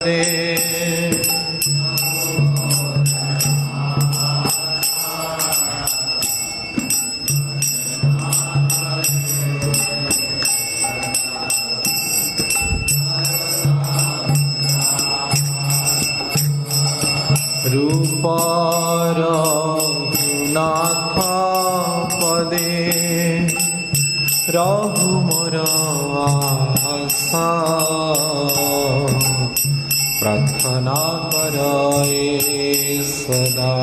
पदे रूप रघुनाथ पदे रहु मोर आशा प्रार्थना करे सदा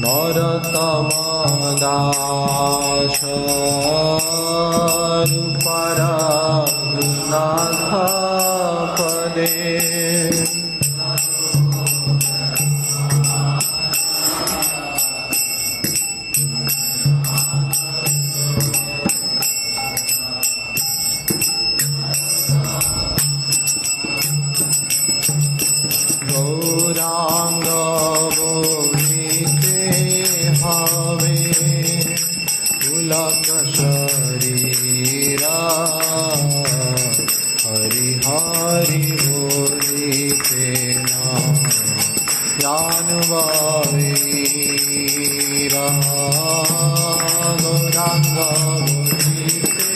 नरतम दास रूप रघुनाथ पदे गौरांग बोलिते हवे पुलक शरीरा हरि हरि बोलिते ज्ञान बवीरा गौरांग बोलिते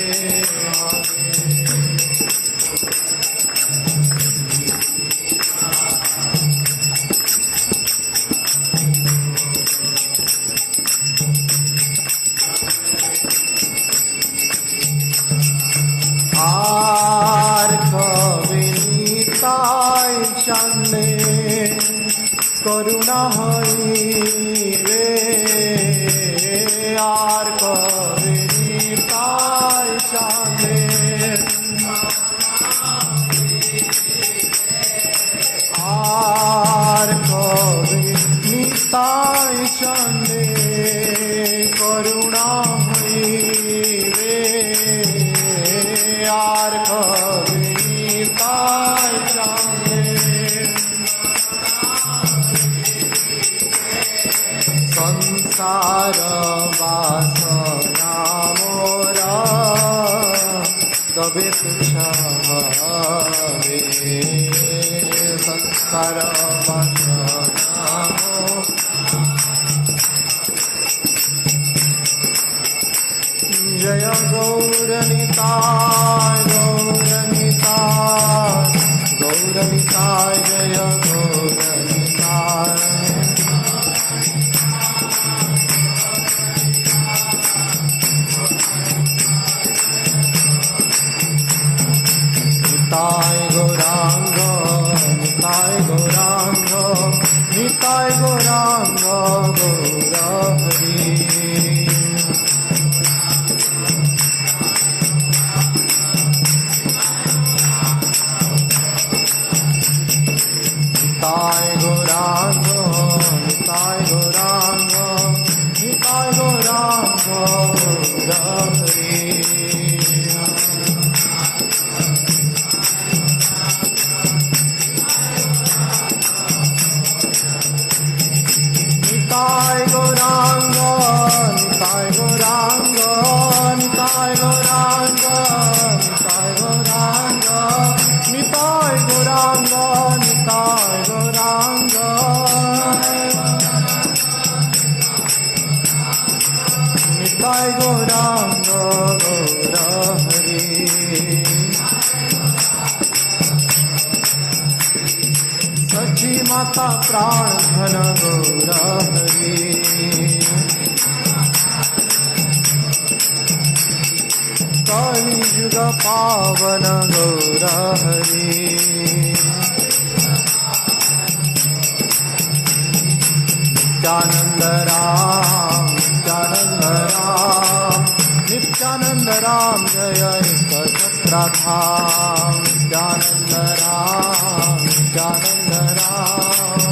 आर कविताय चंदे करुणा हईरे आर कविताय चंदे आर कविताय चंदे करुणा हईरे यार कविताय चंदे संसार वासना मोरा कभी तुच्छ हवे संसार वासना जय गौरनिताय गौरनिताय गौरनिताय जय गौरनिताय निताय गौरांग निताय गौरांग निताय गौरांग गौरहरि निताय गौरांग निताय गौरांग निताय गौरांग गौरहरि निताय गौरांग निताय गौरांग निताय गौरांग निताय गौरांग निताय गौरांग निताय गौरांग निताय गौरांग गौरहरि सची माता प्राण धन गौरहरि कलियुग पावन गौरहरि नित्यानंद राम नित्यानंद राम जय एकछत्राधाम नित्यानंद राम नित्यानंद राम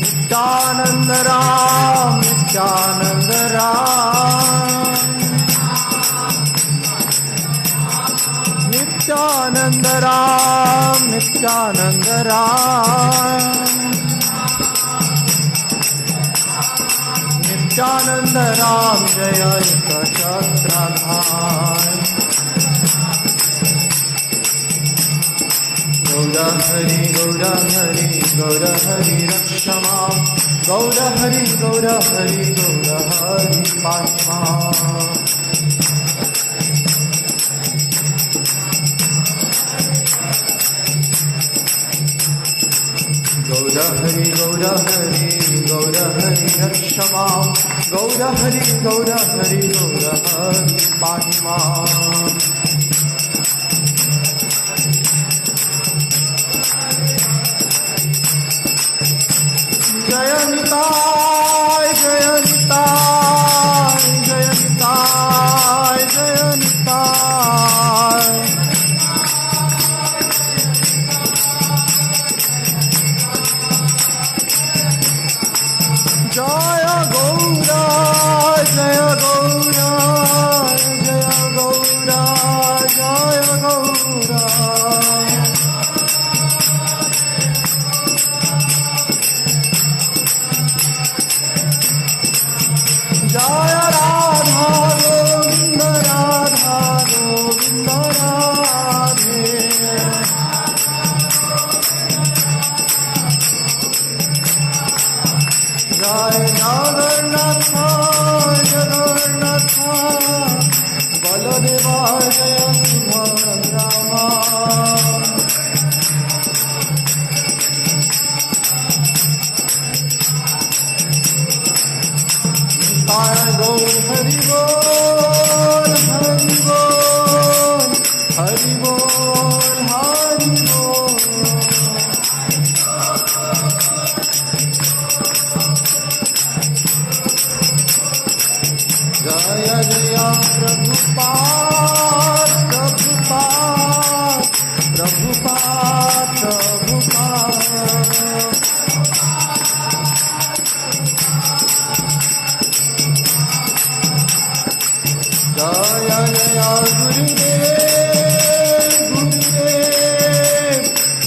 नित्यानंद राम नित्यानंद राम नित्यानंद राम नित्यानंद राम जय एकछत्राधाम Hari Gaura Hari Gaura Hari Rakshama Gaura Hari Gaura Hari Gaura Hari Pashma Gaura Hari Gaura Hari Gaura Hari Rakshama Gaura Hari Gaura Hari Gaura Hari Pashma Jaya Nitai Jaya Nitai Jaya Nitai Jaya Nitai Jaya Gaura Jaya Gaura Jaya Gaura Jaya Gaura Jaya Radha Govinda Radha Govinda Radhe Jai Jagannatha Jagannatha Baladeva Jaya Subhadrama Hari Bol Hari Bol Hari Bol Hari Bol Hari Bol Jaya Jaya Prabhupada Prabhupada Prabhupada Prabhupada Jaya Jaya Gurudev Gurudev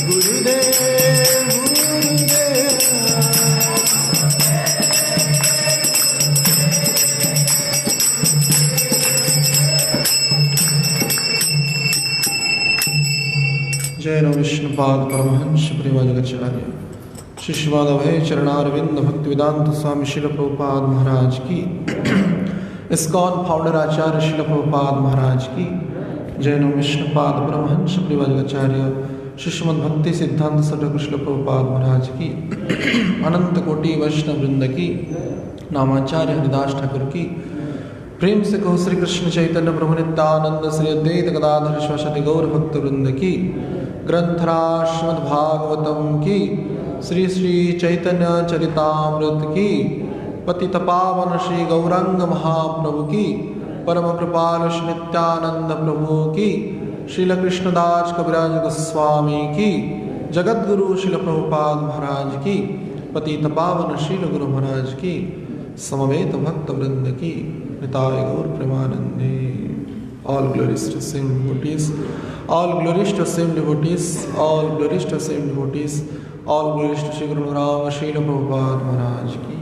Gurudev Gurudev Jai Ram Vishnupad Paramahansa Parivajagacharya Shishwad Abhay Charanarvind Bhaktivedanta Swami Srila Prabhupada Maharaj ki ISKCON founder आचार्य श्रील प्रभुपाद महाराज की जैन विष्णुपाद परमहंस परिव्राजकाचार्य श्रीमद् भक्ति सिद्धांत सरस्वती श्रील प्रभुपाद महाराज की अनंत कोटि वैष्णव वृंद की नामाचार्य हरिदास ठाकुर की प्रेम से कहो श्री कृष्ण चैतन्य प्रभु नित्यानंद श्री अद्वैत गदाधर शिवासादि गौर भक्त वृंद की ग्रंथराज श्रीमद् भागवतम की श्री श्री चैतन्य चरितामृत की पतित पावन श्री गौरांग महाप्रभु की परम कृपाल श्री नित्यानंद प्रभु की श्रील कृष्णदास कविराज गोस्वामी की जगद्गुरु श्रील प्रभुपाद महाराज की पतित पावन श्रील गुरु महाराज की समवेत भक्त वृंद की निताय गौर प्रेमानंदे All glories to same devotees, all glories to same devotees, all glories to same devotees, all glories to Shri Guru Ram Srila Prabhupada Maharaj ki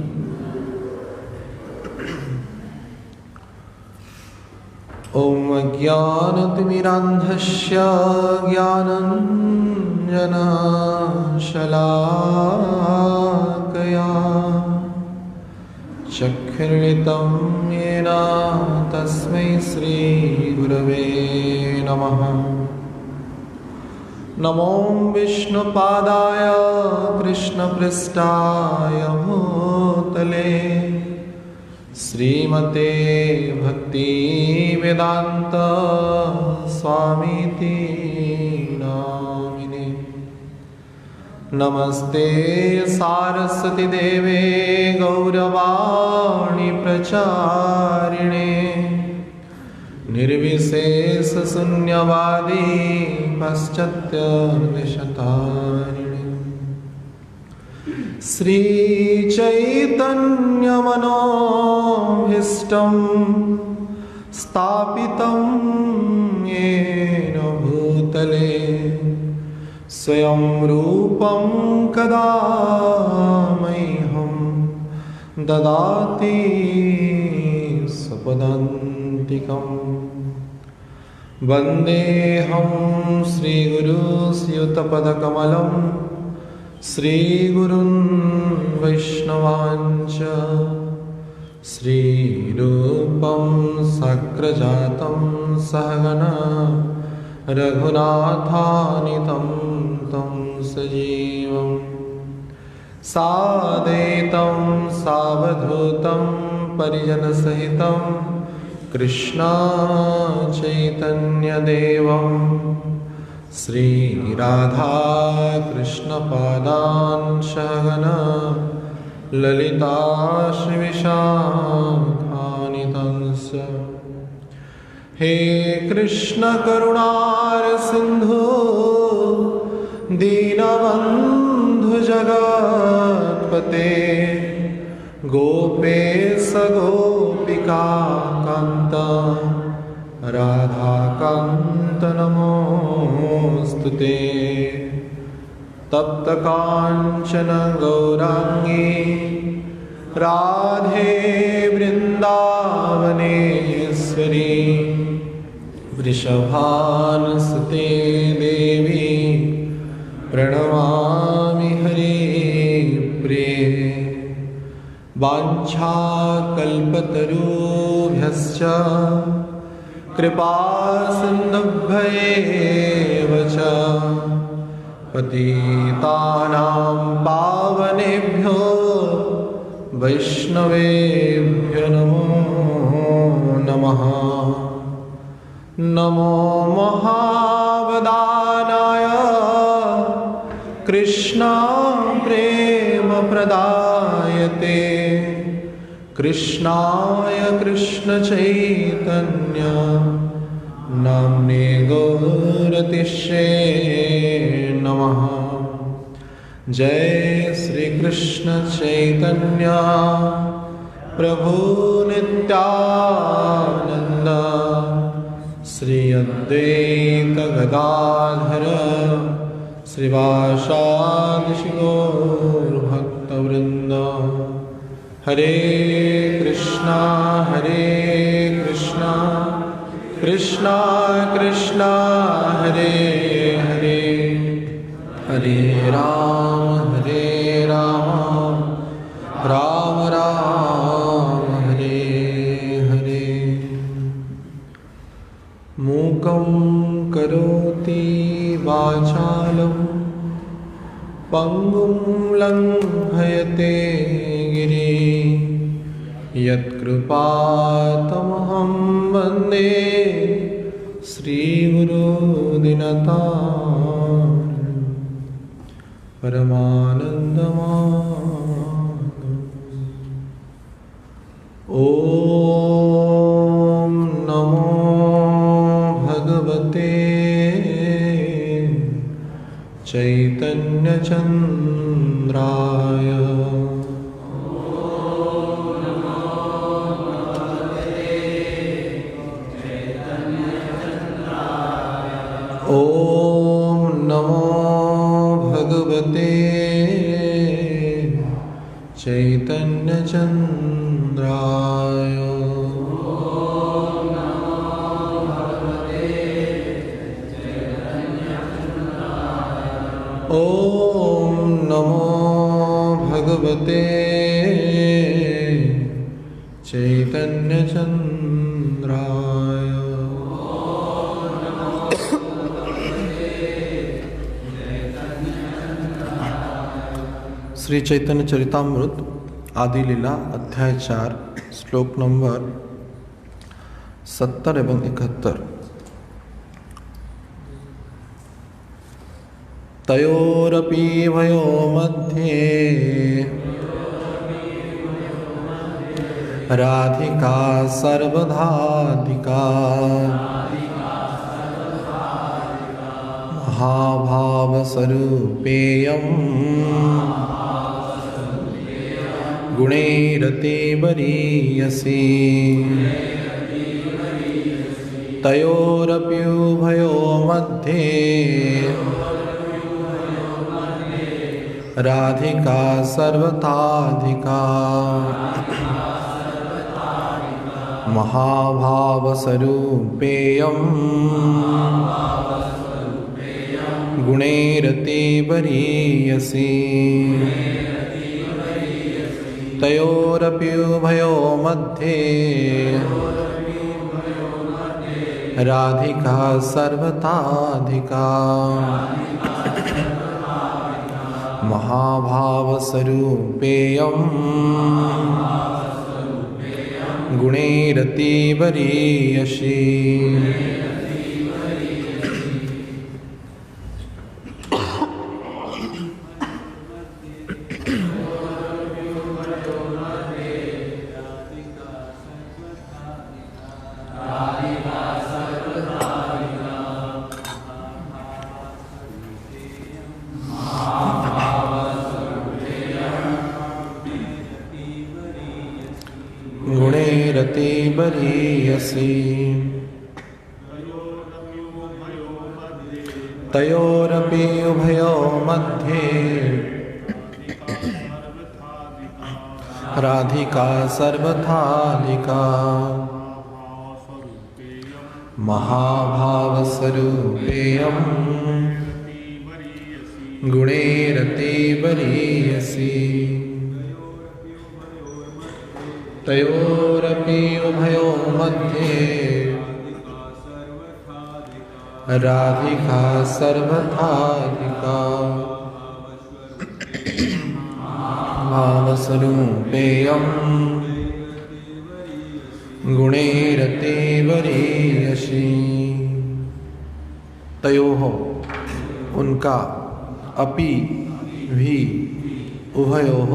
Om Jnanatimirandhasya Jnananjana Shalakaya Chakritam Yena Tasmai Sri Gurave Namaha Namo Vishnupadaya Krishna Pristaya Bhutale श्रीमते भक्ति वेदांत स्वामीति नामिने नमस्ते सारस्वती देवे गौरवाणी प्रचारिणे निर्विशेष शून्यवादी पाश्चात्य देशतारिणे श्री चैतन्य मनोभीष्टं स्थापितं येन भूतले स्वयं रूपं कदा मह्यं ददाति स्वपदान्तिकम् वन्देऽहं श्रीगुरुस्यूतपदकमलं श्रीगुरुन् वैष्णवांच श्रीरूपं सक्रजातं सहगना रघुनाथानितं तं सजीवं साद्वैतं सावधूतं परिजनसहितं कृष्ण चैतन्यदेवं श्रीराधा कृष्णपादान् सहगना ललिता श्रीविशाखान्वितांश्च हे कृष्ण करुणार सिंधु दीनबंधु जगत्पते गोपेश गोपिका कांत राधाकांत नमोस्तुते तप्त कांचन गौरांगी राधे वृंदावनेश्वरी वृषभानुसुते देवी प्रणमामि हरिप्रिये वाञ्छाकल्पतरुभ्यश्च कृपासिन्धुभ्येव च पतितानां पावनेभ्यो वैष्णवेभ्यो नमो नमः। नमो महावदानाय कृष्णा प्रेम प्रदायते कृष्णाय कृष्ण चैतन्य नाम्ने गौरतिष्ये नमः। जय श्री कृष्ण चैतन्य प्रभु नित्यानंद श्री अद्वैत गदाधर श्रीवासादि गौर भक्तवृंद। हरे कृष्णा कृष्णा कृष्णा हरे हरे हरे राम राम राम हरे हरे। मूकं करोति वाचालं पंगुं लंघयते गिरिं यत्कृपातमहं वन्दे श्रीगुरुदीनतां परमानन्दमाधवम्। ॐ नमो भगवते चैतन्यचन्द्राय। ॐ नमो भगवते चैतन्यचन्द्राय। ॐ नमो भगवते चैतन्यचन्द्राय। श्री चैतन्य चरितामृत आदि लीला अध्याय 4 श्लोक नंबर 70 एवं 71। तयोरपि भयो मध्ये राधिका सर्वधाधिका महाभावस्वरूपेयम् गुणैरतिवरीयसी। तयोरप्युभयो मध्ये राधिका सर्वताधिका महाभावस्वरूपेयम् गुणैरतिबरीयसी तयोरपि उभयो मध्ये राधिका सर्वताधिका महाभावस्वरूपेयम् गुणैरतिबरीयसी गुणैरतिबरीयसी तयोरपि उभयो मध्ये राधिका सर्वथाधिका महाभावस्वरूपेयम् गुणैरतिबरीयसी तयोरपि उभयो मध्ये राधिका सर्वथाधिका भावस्वरूपेयम् गुणैरतिबरीयसी तयोः उनका अपि भी उभयोः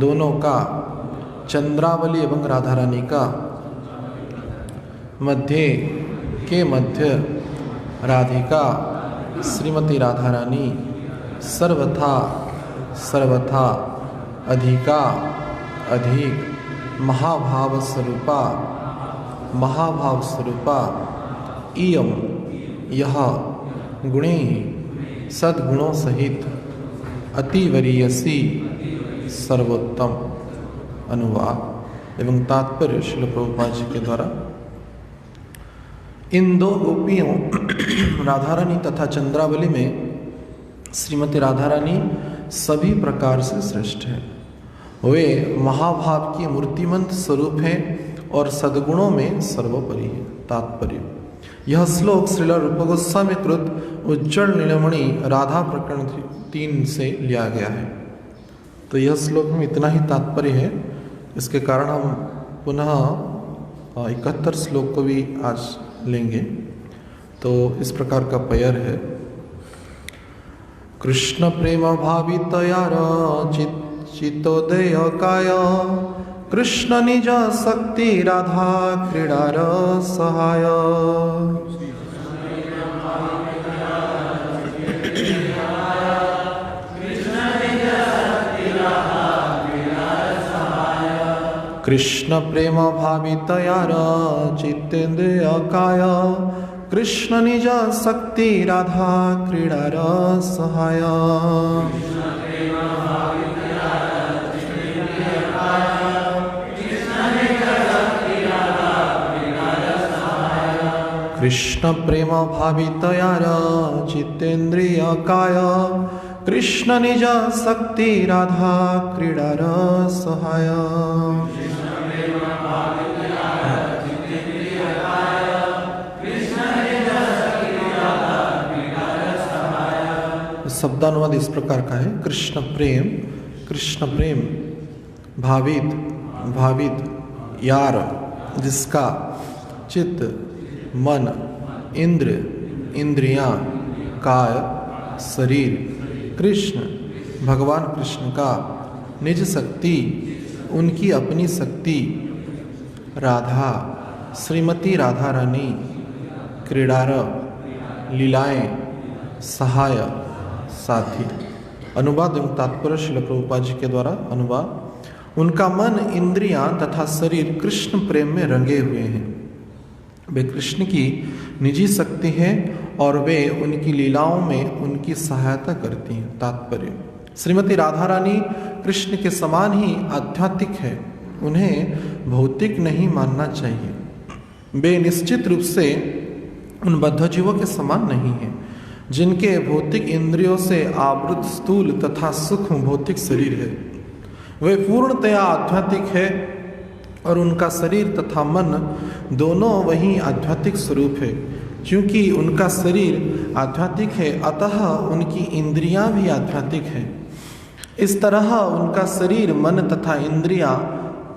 दोनों का चंद्रावली एवं राधा रानी का मध्य के मध्य राधिका श्रीमती राधा रानी सर्वथा सर्वथा अधिका अधिक महाभाव स्वरूपा इयम यह गुणे सद्गुणों सहित अतिवरीयसी सर्वोत्तम। अनुवाद एवं तात्पर्य श्रील प्रभुपाद जी के द्वारा। इन दो गोपियों राधा रानी तथा चंद्रावली में श्रीमती राधा रानी सभी प्रकार से श्रेष्ठ है। वे महाभाव की मूर्तिमंत स्वरूप हैं और सद्गुणों में सर्वोपरि है। तात्पर्य यह श्लोक श्रील रूप गोस्वामी कृत उज्जवल नीलमणि राधा प्रकरण 3 से लिया गया है। तो यह श्लोक में इतना ही तात्पर्य है। इसके कारण हम पुनः 71 श्लोक को भी आज लेंगे। तो इस प्रकार का पेयर है। कृष्ण प्रेम भावितया चित्तोदय काय कृष्ण निज शक्ति राधा क्रीडार सहाय। कृष्ण प्रेम भावितया चित्तेन्द्रिय काय कृष्ण निज शक्ति राधा क्रीडार सहाय। कृष्ण प्रेम भावितया चित्तेन्द्रिय काय कृष्ण निज शक्ति राधा क्रीडार सहाय। शब्दानुवाद इस प्रकार का है। कृष्ण प्रेम भावित यार जिसका चित्त मन इंद्रियां काय शरीर कृष्ण भगवान कृष्ण का निज शक्ति उनकी अपनी शक्ति राधा श्रीमती राधा रानी क्रीडार लीलाएं सहाय साथी। अनुवाद एवं तात्पर्य श्रील प्रभुपाद जी के द्वारा। अनुवाद उनका मन इंद्रियां तथा शरीर कृष्ण प्रेम में रंगे हुए हैं। वे कृष्ण की निजी शक्ति है और वे उनकी लीलाओं में उनकी सहायता करती हैं। तात्पर्य श्रीमती राधा रानी कृष्ण के समान ही आध्यात्मिक है उन्हें भौतिक नहीं मानना चाहिए। वे निश्चित रूप से उन बद्ध जीवों के समान नहीं हैं जिनके भौतिक इंद्रियों से आवृत स्थूल तथा सूक्ष्म भौतिक शरीर है। वे पूर्णतया आध्यात्मिक है और उनका शरीर तथा मन दोनों वही आध्यात्मिक स्वरूप है। क्योंकि उनका शरीर आध्यात्मिक है, अतः उनकी इंद्रियां भी आध्यात्मिक है। इस तरह उनका शरीर, मन तथा इंद्रियां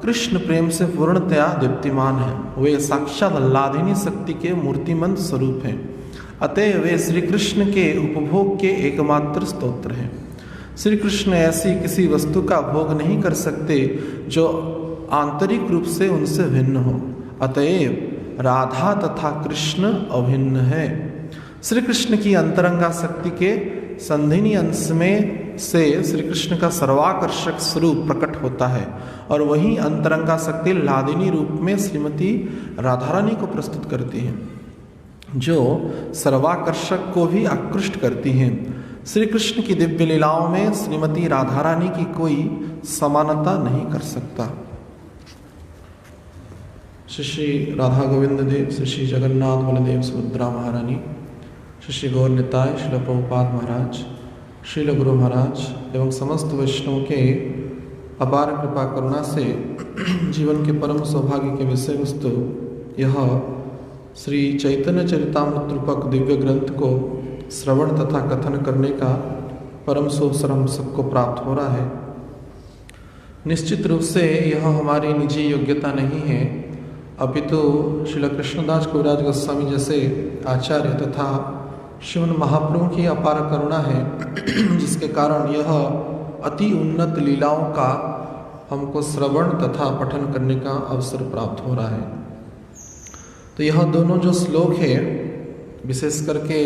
कृष्ण प्रेम से पूर्णतया दीप्तिमान है। वे साक्षात आह्लादिनी शक्ति के मूर्तिमंत स्वरूप हैं। अतः वे श्री कृष्ण के उपभोग के एकमात्र स्तोत्र हैं। श्री कृष्ण ऐसी किसी वस्तु का भोग नहीं कर सकते जो आंतरिक रूप से उनसे भिन्न हो। अतएव राधा तथा कृष्ण अभिन्न है। श्री कृष्ण की अंतरंगा शक्ति के संधिनी अंश में से श्री कृष्ण का सर्वाकर्षक स्वरूप प्रकट होता है और वही अंतरंगा शक्ति लादिनी रूप में श्रीमती राधा रानी को प्रस्तुत करती है, जो सर्वाकर्षक को भी आकृष्ट करती हैं। श्री कृष्ण की दिव्य लीलाओं में श्रीमती राधा रानी की कोई समानता नहीं कर सकता। श्री राधा गोविंद देव, श्री जगन्नाथ बलदेव सुभद्रा महारानी, श्री गौर निताय, श्रील प्रभुपाद महाराज, श्रील गुरु महाराज एवं समस्त वैष्णव के अपार कृपा करुणा से जीवन के परम सौभाग्य के विषय वस्तु यह श्री चैतन्य चरितामृत रूपक दिव्य ग्रंथ को श्रवण तथा कथन करने का परम सुअवसर हम सबको प्राप्त हो रहा है। निश्चित रूप से यह हमारी निजी योग्यता नहीं है, अपितु श्रील कृष्णदास कविराज गोस्वामी जैसे आचार्य तथा श्रीमन महाप्रभु की अपार करुणा है, जिसके कारण यह अति उन्नत लीलाओं का हमको श्रवण तथा पठन करने का अवसर प्राप्त हो रहा है। तो यह दोनों जो श्लोक है, विशेष करके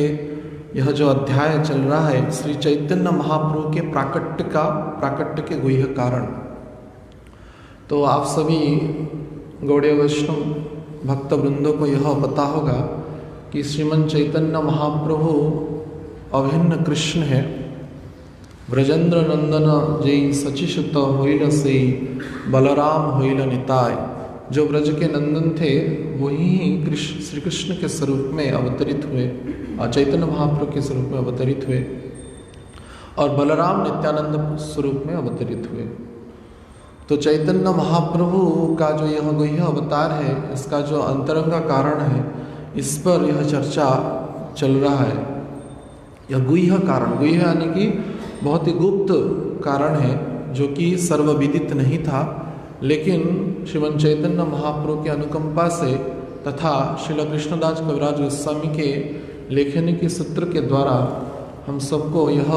यह जो अध्याय चल रहा है श्री चैतन्य महाप्रभु के प्राकट्य के गुह्य कारण। तो आप सभी गौड़ीय वैष्णव भक्त वृंदों को यह पता होगा कि श्रीमन चैतन्य महाप्रभु अभिन्न कृष्ण है। ब्रजेंद्र नंदन जय सचिशुत होइल से बलराम होइल निताय। जो ब्रज के नंदन थे वही श्री कृष्ण के स्वरूप में अवतरित हुए, चैतन्य महाप्रभु के स्वरूप में अवतरित हुए और बलराम नित्यानंद स्वरूप में अवतरित हुए। तो चैतन्य महाप्रभु का जो यह गुह्य अवतार है, इसका जो अंतरंगा कारण है, इस पर यह चर्चा चल रहा है। यह गुह्य कारण, गुह्य यानी कि बहुत ही गुप्त कारण है, जो कि सर्वविदित नहीं था, लेकिन श्रीमन चैतन्य महाप्रभु के अनुकंपा से तथा श्रील कृष्णदास कविराज गोस्वामी के लेखनी के सूत्र के द्वारा हम सबको यह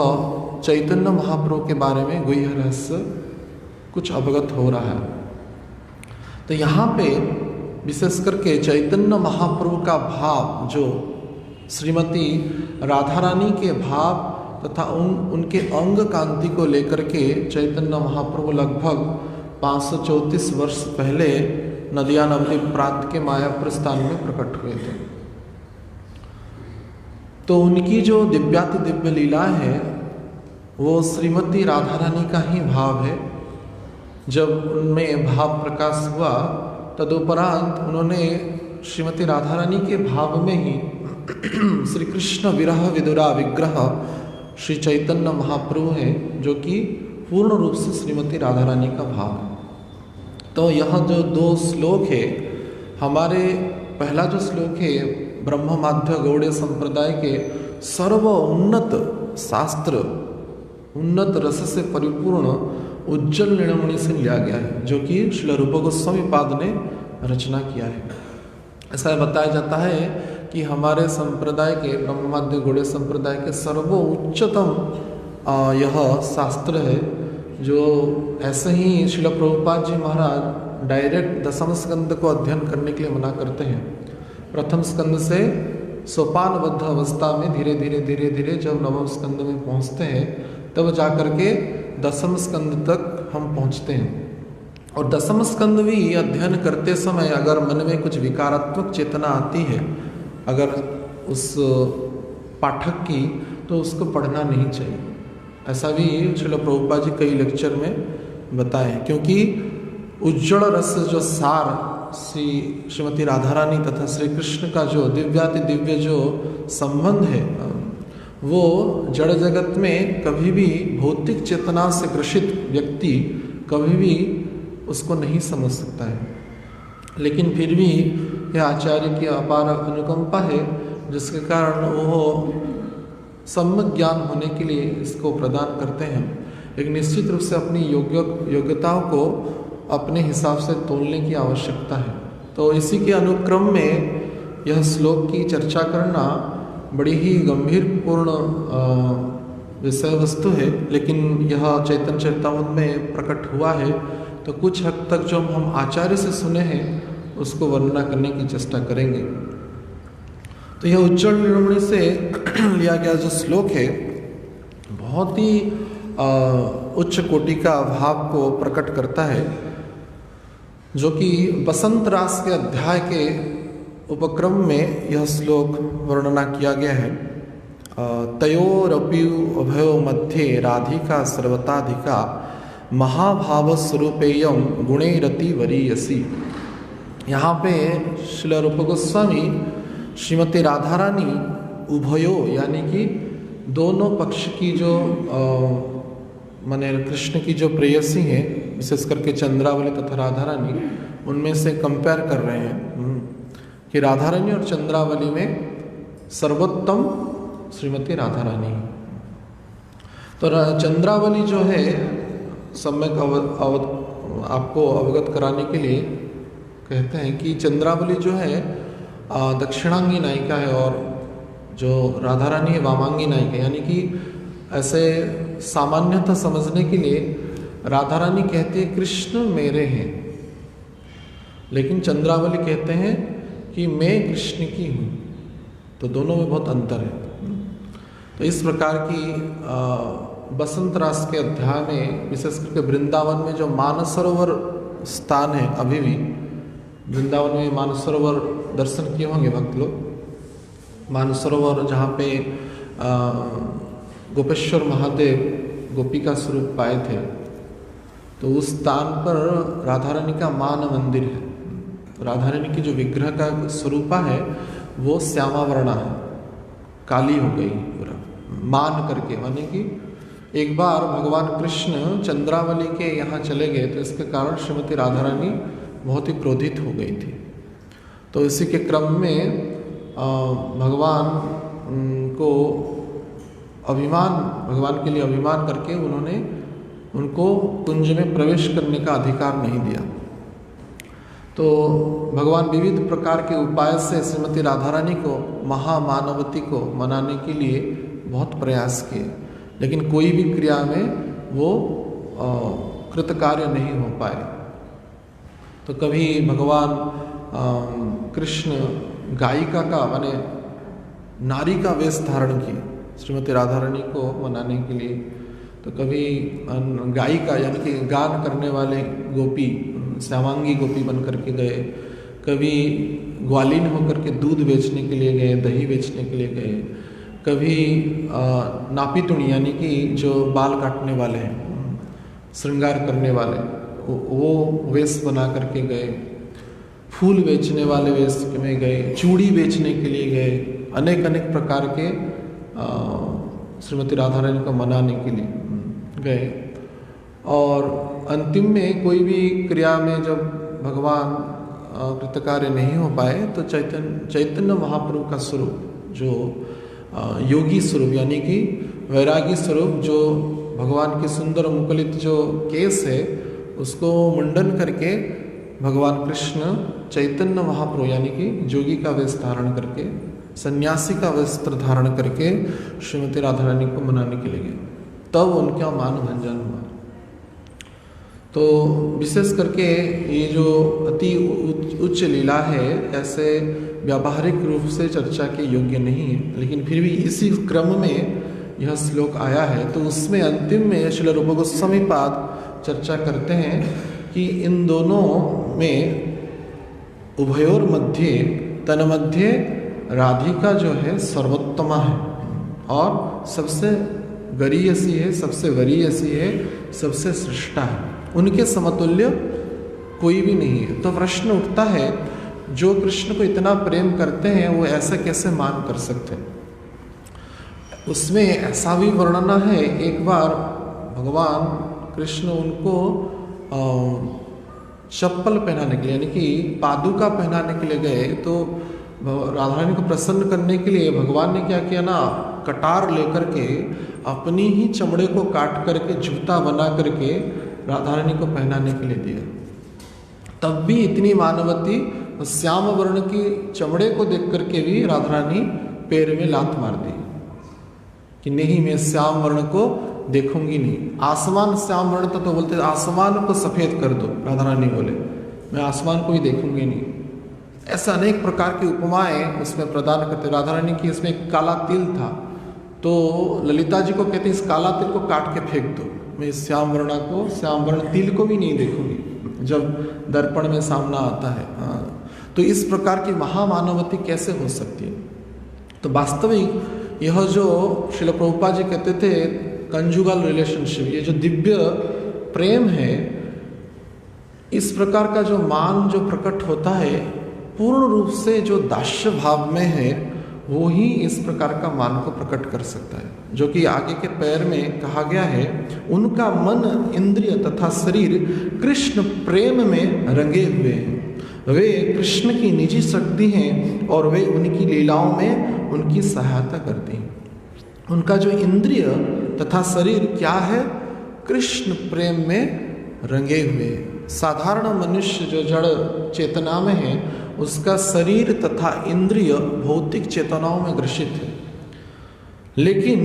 चैतन्य महाप्रभु के बारे में गुह्य रहस्य कुछ अवगत हो रहा है। तो यहाँ पे विशेष करके चैतन्य महाप्रभु का भाव, जो श्रीमती राधा रानी के भाव तथा उनके अंग कांति को लेकर के चैतन्य महाप्रभु लगभग 534 वर्ष पहले नदिया नवली प्रांत के मायापुर स्थान में प्रकट हुए थे। तो उनकी जो दिव्याति दिव्य लीला है वो श्रीमती राधा रानी का ही भाव है। जब उनमें भाव प्रकाश हुआ तदुपरांत उन्होंने श्रीमती राधा रानी के भाव में ही श्री कृष्ण विरह विदुरा विग्रह श्री चैतन्य महाप्रभु है, जो कि पूर्ण रूप से श्रीमती राधा रानी का भाव है। तो यह जो दो श्लोक है, हमारे पहला जो श्लोक है ब्रह्म माध्य गौड़ीय संप्रदाय के सर्व उन्नत शास्त्र, उन्नत रस से परिपूर्ण उज्जवल नीलमणि से लिया गया है, जो कि श्रील रूप गोस्वामी पाद ने रचना किया है। ऐसा बताया जाता है कि हमारे संप्रदाय के ब्रह्ममाध्य गौड़ीय संप्रदाय के सर्वोच्चतम यह शास्त्र है, जो ऐसे ही श्रील प्रभुपाद जी महाराज डायरेक्ट दसम स्कंद को अध्ययन करने के लिए मना करते हैं। प्रथम स्कंद से सोपानबद्ध अवस्था में धीरे धीरे धीरे धीरे जब नवम स्कंद में पहुंचते हैं तब जाकर के दसम स्कंद तक हम पहुंचते हैं। और दसम स्कंद भी अध्ययन करते समय अगर मन में कुछ विकारात्मक चेतना आती है अगर उस पाठक की, तो उसको पढ़ना नहीं चाहिए। ऐसा भी श्रील प्रभुपाद जी कई लेक्चर में बताए, क्योंकि उज्जवल रस जो सार श्रीमती राधा रानी तथा श्री कृष्ण का जो दिव्याति दिव्य जो संबंध है, वो जड़ जगत में कभी भी भौतिक चेतना से ग्रसित व्यक्ति कभी भी उसको नहीं समझ सकता है। लेकिन फिर भी यह आचार्य की अपार अनुकंपा है, जिसके कारण वो सम्यक ज्ञान होने के लिए इसको प्रदान करते हैं। एक निश्चित रूप से अपनी योग्यताओं को अपने हिसाब से तोलने की आवश्यकता है। तो इसी के अनुक्रम में यह श्लोक की चर्चा करना बड़ी ही गंभीरपूर्ण विषय वस्तु है, लेकिन यह चैतन्य चरितामृत में प्रकट हुआ है, तो कुछ हद तक जो हम आचार्य से सुने हैं उसको वर्णना करने की चेष्टा करेंगे। तो यह उज्जवल निरूपणी से लिया गया जो श्लोक है बहुत ही उच्च कोटि का भाव को प्रकट करता है, जो कि बसंत रास के अध्याय के उपक्रम में यह श्लोक वर्णना किया गया है। तयोरपि उभयो मध्ये राधिका सर्वताधिका महाभाव स्वरूपेयम गुणैरति वरीयसी। यहाँ पे श्रील रूप गोस्वामी श्रीमती राधा रानी उभयो यानी कि दोनों पक्ष की जो माने कृष्ण की जो प्रेयसी हैं, विशेष करके चंद्रावली तथा राधा रानी, उनमें से कंपेयर कर रहे हैं कि राधा रानी और चंद्रावली में सर्वोत्तम श्रीमती राधा रानी। तो चंद्रावली जो है सम्यक आपको अवगत कराने के लिए कहते हैं कि चंद्रावली जो है दक्षिणांगी नायिका है और जो राधा रानी है वामांगी नायिका, यानी कि ऐसे सामान्यतः समझने के लिए राधा रानी कहती है कृष्ण मेरे हैं, लेकिन चंद्रावली कहते हैं कि मैं कृष्ण की हूँ। तो दोनों में बहुत अंतर है। तो इस प्रकार की बसंत रास के अध्याय में विशेष करके वृंदावन में जो मानसरोवर स्थान है, अभी भी वृंदावन में मानसरोवर दर्शन किए होंगे भक्त लोग। मानसरोवर जहाँ पे गोपेश्वर महादेव गोपिका स्वरूप पाए थे, तो उस स्थान पर राधा रानी का मान मंदिर है। राधा रानी की जो विग्रह का स्वरूपा है वो श्यामा वर्णा है, काली हो गई पूरा मान करके, माने कि एक बार भगवान कृष्ण चंद्रावली के यहाँ चले गए, तो इसके कारण श्रीमती राधा रानी बहुत ही क्रोधित हो गई थी। तो इसी के क्रम में भगवान को भगवान के लिए अभिमान करके उन्होंने उनको कुंज में प्रवेश करने का अधिकार नहीं दिया। तो भगवान विविध प्रकार के उपाय से श्रीमती राधा रानी को महामानवती को मनाने के लिए बहुत प्रयास किए, लेकिन कोई भी क्रिया में वो कृतकार्य नहीं हो पाए। तो कभी भगवान कृष्ण गायिका का माने नारी का वेश धारण किए श्रीमती राधा रानी को मनाने के लिए। तो कभी गायिका यानी कि गान करने वाले गोपी श्यामांगी गोपी बन करके गए, कभी ग्वालीन होकर के दूध बेचने के लिए गए, दही बेचने के लिए गए, कभी नापीतुणी यानी कि जो बाल काटने वाले हैं, श्रृंगार करने वाले, वो वेश बना करके गए, फूल बेचने वाले वेश में गए, चूड़ी बेचने के लिए गए, अनेक अनेक प्रकार के श्रीमती राधा रानी को मनाने के लिए गए। और अंतिम में कोई भी क्रिया में जब भगवान कृतकार्य नहीं हो पाए, तो चैतन्य महाप्रभु का स्वरूप जो योगी स्वरूप यानी कि वैरागी स्वरूप, जो भगवान के सुंदर मुकुलित जो केस है उसको मुंडन करके भगवान कृष्ण चैतन्य महाप्रभु यानी कि जोगी का वेश धारण करके, सन्यासी का वस्त्र धारण करके श्रीमती राधा रानी को मनाने के लिए गए, तब उनका मान भंजन हुआ। तो विशेष करके ये जो अति उच्च लीला है ऐसे व्यावहारिक रूप से चर्चा के योग्य नहीं है, लेकिन फिर भी इसी क्रम में यह श्लोक आया है। तो उसमें अंतिम में श्रील रूप गोस्वामी पाद चर्चा करते हैं कि इन दोनों में उभयोर मध्य तन्मध्य राधिका जो है सर्वोत्तमा है और सबसे गरीयसी है, सबसे वरीयसी है, सबसे श्रेष्ठा है। उनके समतुल्य कोई भी नहीं है। तो प्रश्न उठता है, जो कृष्ण को इतना प्रेम करते हैं वो ऐसा कैसे मान कर सकते हैं? उसमें ऐसा भी वर्णना है, एक बार भगवान कृष्ण उनको चप्पल पहनाने के लिए, यानी कि पादुका पहनाने के लिए गए, तो राधा रानी को प्रसन्न करने के लिए भगवान ने क्या किया ना, कटार लेकर के अपनी ही चमड़े को काट करके जूता बना करके राधा रानी को पहनाने के लिए दिया। तब भी इतनी मानवती, श्याम वर्ण की चमड़े को देख करके भी राधा रानी पैर में लात मार दी कि नहीं, मैं श्याम वर्ण को देखूंगी नहीं। आसमान श्याम वर्ण था तो बोलते आसमान को सफेद कर दो, राधा रानी बोले मैं आसमान को ही देखूंगी नहीं। ऐसा अनेक प्रकार की उपमाएं उसमें प्रदान करते। राधा रानी की इसमें एक काला तिल था, तो ललिता जी को कहते इस काला तिल को काट के फेंक दो, मैं इस श्याम वर्ण तिल को भी नहीं देखूंगी जब दर्पण में सामना आता है। हाँ, तो इस प्रकार की महामानवती कैसे हो सकती है? तो वास्तविक यह जो श्रील प्रभुपाद जी कहते थे कंजुगल रिलेशनशिप, ये जो दिव्य प्रेम है, इस प्रकार का जो मान जो प्रकट होता है पूर्ण रूप से जो दास्य भाव में है, वो ही इस प्रकार का मान को प्रकट कर सकता है। जो कि आगे के पैर में कहा गया है, उनका मन, इंद्रिय तथा शरीर कृष्ण प्रेम में रंगे हुए हैं। वे कृष्ण की निजी शक्ति हैं और वे उनकी लीलाओं में उनकी सहायता करती हैं। उनका जो इंद्रिय तथा शरीर क्या है? कृष्ण प्रेम में रंगे हुए। साधारण मनुष्य जो जड़ चेतना में है, उसका शरीर तथा इंद्रिय भौतिक चेतनाओं में ग्रसित है। लेकिन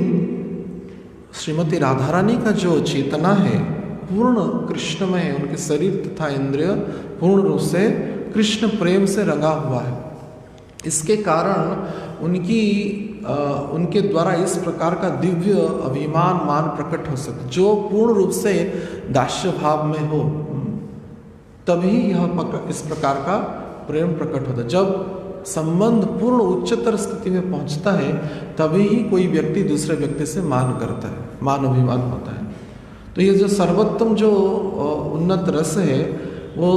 श्रीमती राधा रानी का जो चेतना है पूर्ण कृष्णमय है, उनके शरीर तथा इंद्रिय पूर्ण रूप से कृष्ण प्रेम से रंगा हुआ है। इसके कारण उनके द्वारा इस प्रकार का दिव्य अभिमान मान प्रकट हो सकता, जो पूर्ण रूप से दास्य भाव में हो, तभी यह इस प्रकार का प्रेम प्रकट होता है। जब संबंध पूर्ण उच्चतर स्थिति में पहुंचता है, तभी ही कोई व्यक्ति दूसरे व्यक्ति से मान करता है, मान अभिमान होता है। तो ये जो सर्वोत्तम जो उन्नत रस है, वो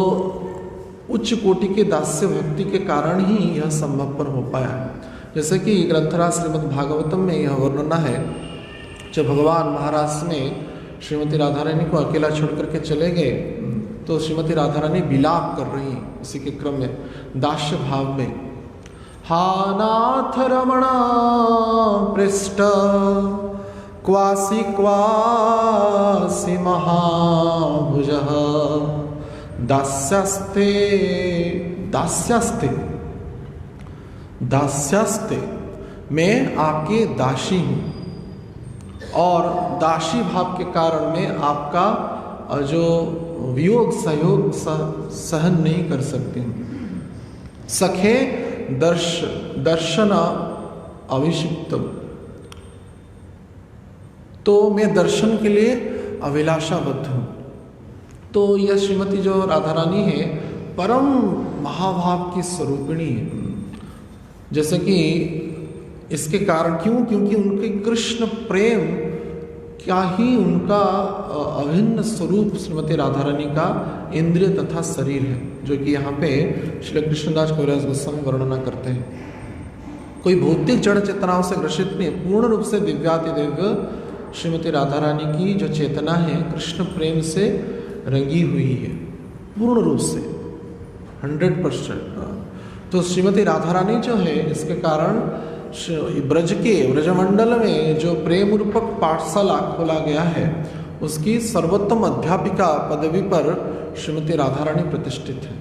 उच्च कोटि के दास्य भक्ति के कारण ही यह संभवपर हो पाया। जैसे कि ग्रंथराज श्रीमद् भागवतम में यह वर्णना है, जब भगवान महाराज में श्रीमती राधा रानी को अकेला छोड़ करके चले गए, तो श्रीमती राधा रानी विलाप कर रही हैं इसी के क्रम में दास्य भाव में। हा नाथ रमणा पृष्ठ क्वासी क्वासी महाभुज दास्यस्ते दास्यस्ते दास्यस्ते, मैं आपके दासी हूँ और दासी भाव के कारण मैं आपका जो वियोग सहयोग सहन नहीं कर सकती हूँ। सखे दर्शन अभिषिक्तम, तो मैं दर्शन के लिए अभिलाषाबद्ध हूँ। तो यह श्रीमती जो राधा रानी है परम महाभाव की स्वरूपिणी है। जैसे कि इसके कारण क्यों? क्योंकि उनके कृष्ण प्रेम क्या ही उनका अभिन्न स्वरूप श्रीमती राधा रानी का इंद्रिय तथा शरीर है, जो कि यहाँ पे श्री कृष्णदास कविराज गोस्वामी वर्णना करते हैं। कोई भौतिक जड़ चेतनाओं से ग्रसित नहीं, पूर्ण रूप से दिव्याति दिव्य श्रीमती राधा रानी की जो चेतना है कृष्ण प्रेम से रंगी हुई है, पूर्ण रूप से 100%। तो श्रीमती राधा रानी जो है, इसके कारण ब्रजमंडल में जो प्रेम रूपक पाठशाला खोला गया है, उसकी सर्वोत्तम अध्यापिका पदवी पर श्रीमती राधा रानी प्रतिष्ठित है।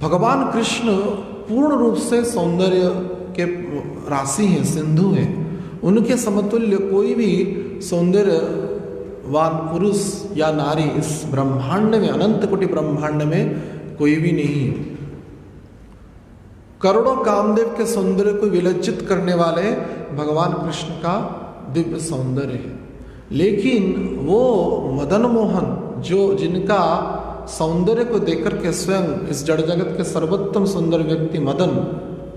भगवान कृष्ण पूर्ण रूप से सौंदर्य के राशि हैं, सिंधु हैं। उनके समतुल्य कोई भी सौंदर्यवान पुरुष या नारी इस ब्रह्मांड में, अनंत कोटि ब्रह्मांड में कोई भी नहीं है। करोड़ों कामदेव के सौंदर्य को विलज्जित करने वाले भगवान कृष्ण का दिव्य सौंदर्य है। लेकिन वो मदन मोहन जिनका सौंदर्य को देखकर के स्वयं इस जड़ जगत के सर्वोत्तम सुंदर व्यक्ति मदन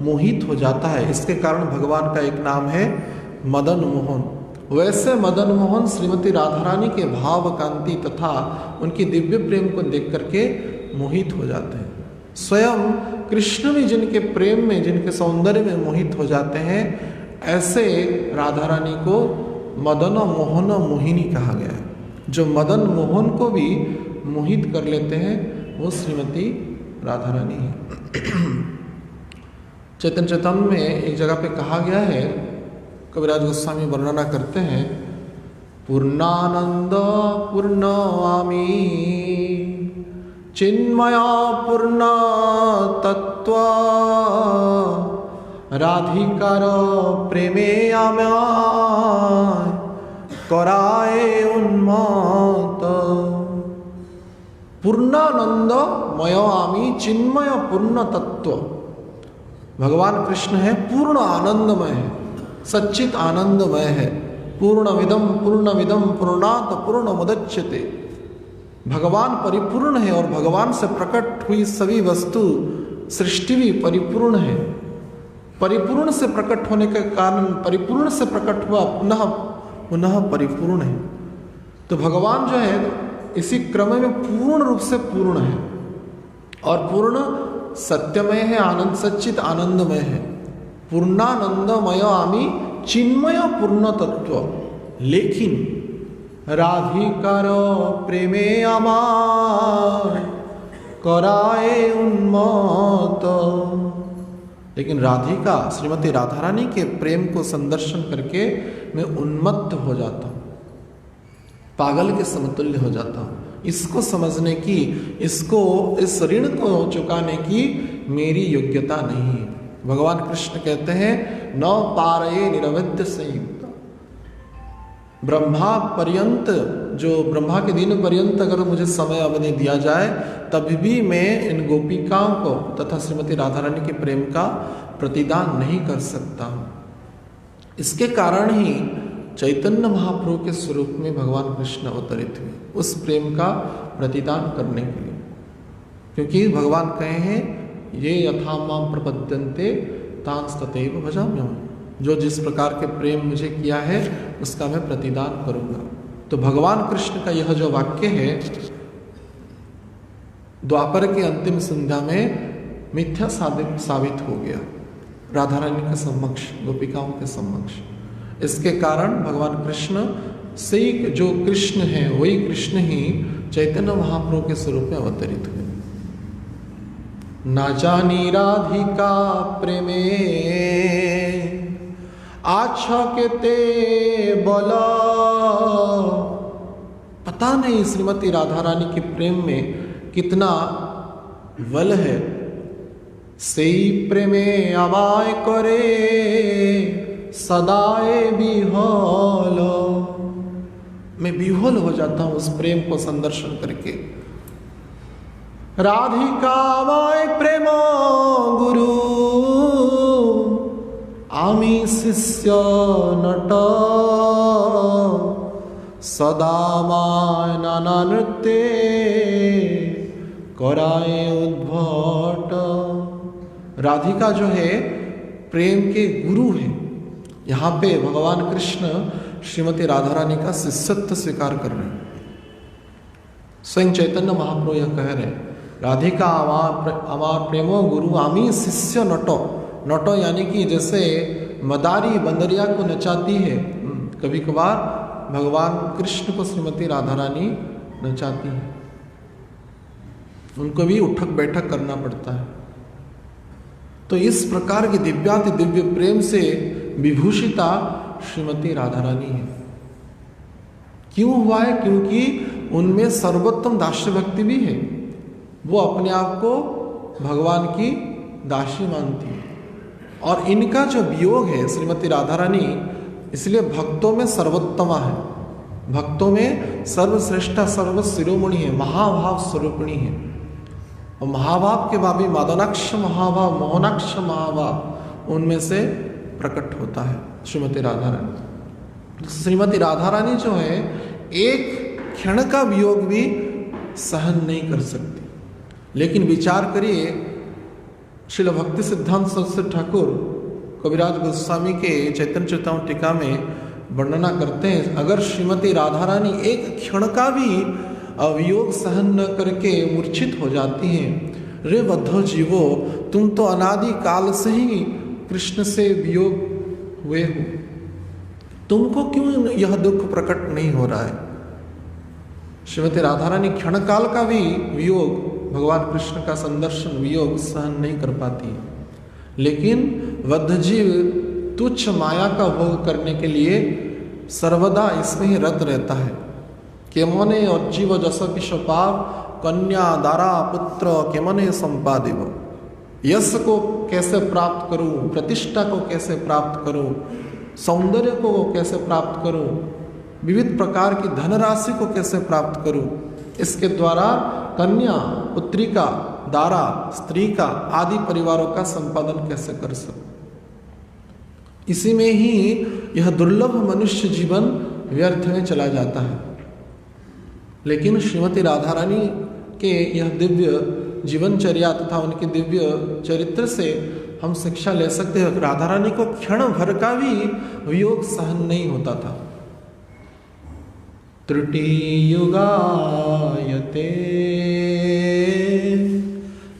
मोहित हो जाता है। इसके कारण भगवान का एक नाम है मदन मोहन। वैसे मदन मोहन श्रीमती राधा रानी के भाव कांति तथा उनकी दिव्य प्रेम को देख करके मोहित हो जाते हैं। स्वयं कृष्ण भी जिनके प्रेम में, जिनके सौंदर्य में मोहित हो जाते हैं, ऐसे राधा रानी को मदन मोहन मोहिनी कहा गया है। जो मदन मोहन को भी मोहित कर लेते हैं वो श्रीमती राधा रानी है। चैतन्य चैतन्य में एक जगह पे कहा गया है, कविराज गोस्वामी वर्णना करते हैं, पूर्णानंद पूर्णवामी चिन्मया पूर्ण तत्व राधिकार प्रेमे आम्याय कराए उन्मात। पूर्णानंद मयामी चिन्मय पूर्ण तत्व। भगवान कृष्ण है पूर्ण आनंदमय है, सच्चित आनंदमय है। पूर्णमिदं पूर्णात पूर्णमुदच्यते। भगवान परिपूर्ण है और भगवान से प्रकट हुई सभी वस्तु, सृष्टि भी परिपूर्ण है। परिपूर्ण से प्रकट होने के कारण परिपूर्ण से प्रकट हुआ पुनः पुनः परिपूर्ण है। तो भगवान जो है इसी क्रम में पूर्ण रूप से पूर्ण है और पूर्ण सत्यमय है, आनंद सच्चित आनंदमय है। पूर्णानंदमय आमी चिन्मय पूर्ण तत्व। लेकिन राधिकार प्रेमे आमार कराए उन्मत्त। लेकिन राधिका श्रीमती राधा रानी के प्रेम को संदर्शन करके मैं उन्मत्त हो जाता हूँ, पागल के समतुल्य हो जाता हूँ। इसको समझने की, इस ऋण को चुकाने की मेरी योग्यता नहीं है। भगवान कृष्ण कहते हैं न पारये निरवध्य संयुक्त। ब्रह्मा पर्यंत, जो ब्रह्मा के दिन पर्यंत अगर मुझे समय अवधि दिया जाए तभी भी मैं इन गोपिकाओं को तथा श्रीमती राधा रानी के प्रेम का प्रतिदान नहीं कर सकता हूँ। इसके कारण ही चैतन्य महाप्रभु के स्वरूप में भगवान कृष्ण अवतरित हुए, उस प्रेम का प्रतिदान करने के लिए। क्योंकि भगवान कहे हैं ये यथा माम प्रपद्यन्ते तांस्तथैव भजाम्यहम्। जो जिस प्रकार के प्रेम मुझे किया है उसका मैं प्रतिदान करूंगा। तो भगवान कृष्ण का यह जो वाक्य है द्वापर के अंतिम संध्या में मिथ्या साबित हो गया राधा रानी के समक्ष, गोपिकाओं के समक्ष। इसके कारण भगवान कृष्ण से जो कृष्ण है वही कृष्ण ही चैतन्य महाप्रभु के स्वरूप में अवतरित हुए। ना जानी राधिका प्रेमे आच्छा के ते बोला। पता नहीं श्रीमती राधा रानी के प्रेम में कितना बल है। सेई प्रेमे आवाय करे सदाए बिहोल। मैं बिहोल हो जाता हूं उस प्रेम को संदर्शन करके। राधिका आवाय प्रेम गुरु आमी शिष्य नट सदा माय नाना नृत्य कराए उद्भट। राधिका जो है प्रेम के गुरु है। यहाँ पे भगवान कृष्ण श्रीमती राधा रानी का शिष्यत्व स्वीकार कर रहे हैं। स्वयं चैतन्य महाप्रभु यह कह रहे हैं राधिका अमार प्रेमो गुरु आमी शिष्य नटो। नटो यानी कि जैसे मदारी बंदरिया को नचाती है, कभी कभार भगवान कृष्ण को श्रीमती राधा रानी नचाती है। उनको भी उठक बैठक करना पड़ता है। तो इस प्रकार के दिव्याति दिव्य प्रेम से विभूषिता श्रीमती राधा रानी है। क्यों हुआ है? क्योंकि उनमें सर्वोत्तम दास्य भक्ति भी है। वो अपने आप को भगवान की दासी मानती है। और इनका जो वियोग है श्रीमती राधा रानी, इसलिए भक्तों में सर्वोत्तमा है, भक्तों में सर्वश्रेष्ठा सर्व शिरोमणि है, महाभाव स्वरूपिणी है। और महाभाव के बाद भी मदनाक्ष महाभाव, मोहनाक्ष महाभाव उनमें से प्रकट होता है श्रीमती राधा रानी। श्रीमती राधा रानी जो है एक क्षण का वियोग भी सहन नहीं कर सकती। लेकिन विचार करिए, श्रील भक्ति सिद्धांत सरस्वती ठाकुर कविराज गोस्वामी के चैतन्य चरितामृत टीका में वर्णना करते हैं, अगर श्रीमती राधा रानी एक क्षण का भी वियोग सहन न करके मूर्छित हो जाती हैं, रे बद्धो जीवो, तुम तो अनादि काल से ही कृष्ण से वियोग हुए हो, तुमको क्यों यह दुख प्रकट नहीं हो रहा है? श्रीमती राधा रानी क्षण काल का भी वियोग, भगवान कृष्ण का संदर्शन वियोग सहन नहीं कर पाती है, लेकिन बद्ध जीव तुच्छ माया का भोग करने के लिए सर्वदा इसमें ही रत रहता है। केमने और जीव जस किश पाप, कन्या दारा पुत्र केमने संपादिव, यश को कैसे प्राप्त करूं, प्रतिष्ठा को कैसे प्राप्त करूं, सौंदर्य को कैसे प्राप्त करूं, विविध प्रकार की धनराशि को कैसे प्राप्त करूं, इसके द्वारा कन्या, पुत्रिका, दारा, स्त्री का आदि परिवारों का संपादन कैसे कर सकूं। इसी में ही यह दुर्लभ मनुष्य जीवन व्यर्थ में चला जाता है। लेकिन श्रीमती राधा रानी के यह दिव्य जीवनचर्या तथा उनके दिव्य चरित्र से हम शिक्षा ले सकते हैं। राधा रानी को क्षण भर का भी वियोग सहन नहीं होता था। त्रुटि युगायते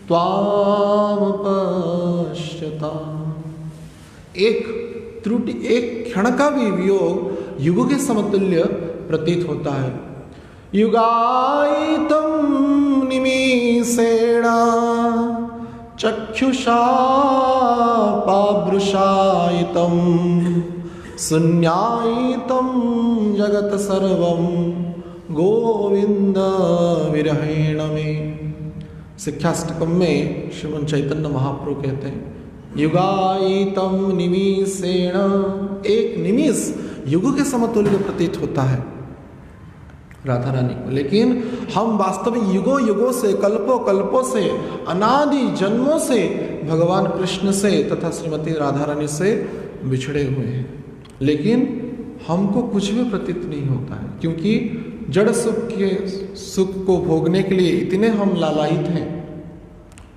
त्वाम पश्यता, एक त्रुटि, एक क्षण का भी वियोग युग के समतुल्य प्रतीत होता है। युगायितं निमीषेण चक्षुषा पावृषायितं शून्यायितं जगत सर्वं गोविंद विरहेण में। शिक्षाष्टकम में श्रीमन चैतन्य महाप्रभु कहते हैं, युगायितं निमीषेण, एक निमिष युग के समतुल्य प्रतीत होता है राधा रानी को। लेकिन हम वास्तव में युगों युगों से, कल्पों कल्पों से, अनादि जन्मों से भगवान कृष्ण से तथा श्रीमती राधा रानी से बिछड़े हुए हैं, लेकिन हमको कुछ भी प्रतीत नहीं होता है, क्योंकि जड़ सुख को भोगने के लिए इतने हम लालायित हैं।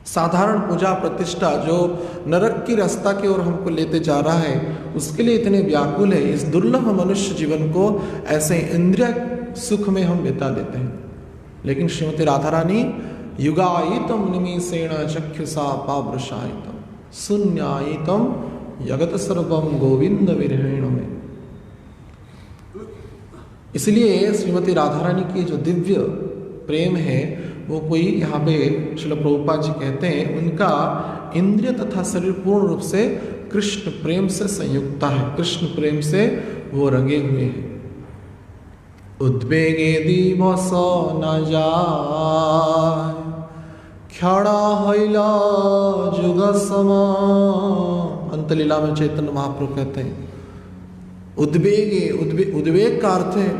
साधारण पूजा प्रतिष्ठा जो नरक की रास्ता की ओर हमको लेते जा रहा है, उसके लिए इतने व्याकुल है। इस दुर्लभ मनुष्य जीवन को ऐसे इंद्रिय सुख में हम बिता देते हैं। लेकिन श्रीमती राधा रानी युगायितम निमीषेण चक्षुषा पावृषायितम शून्यायितम जगत सर्वम गोविंद विरहेण में। इसलिए श्रीमती राधा रानी की जो दिव्य प्रेम है वो कोई, यहाँ पे श्रील प्रभुपाद जी कहते हैं, उनका इंद्रिय तथा शरीर पूर्ण रूप से कृष्ण प्रेम से संयुक्ता है, कृष्ण प्रेम से वो रंगे हुए हैं। उद्वेगे दिवस न जाय क्षणा हईला जुग समा। अंतलीला में चैतन्य महाप्रभु कहते हैं उद्वेगे, उद्वेग का अर्थ है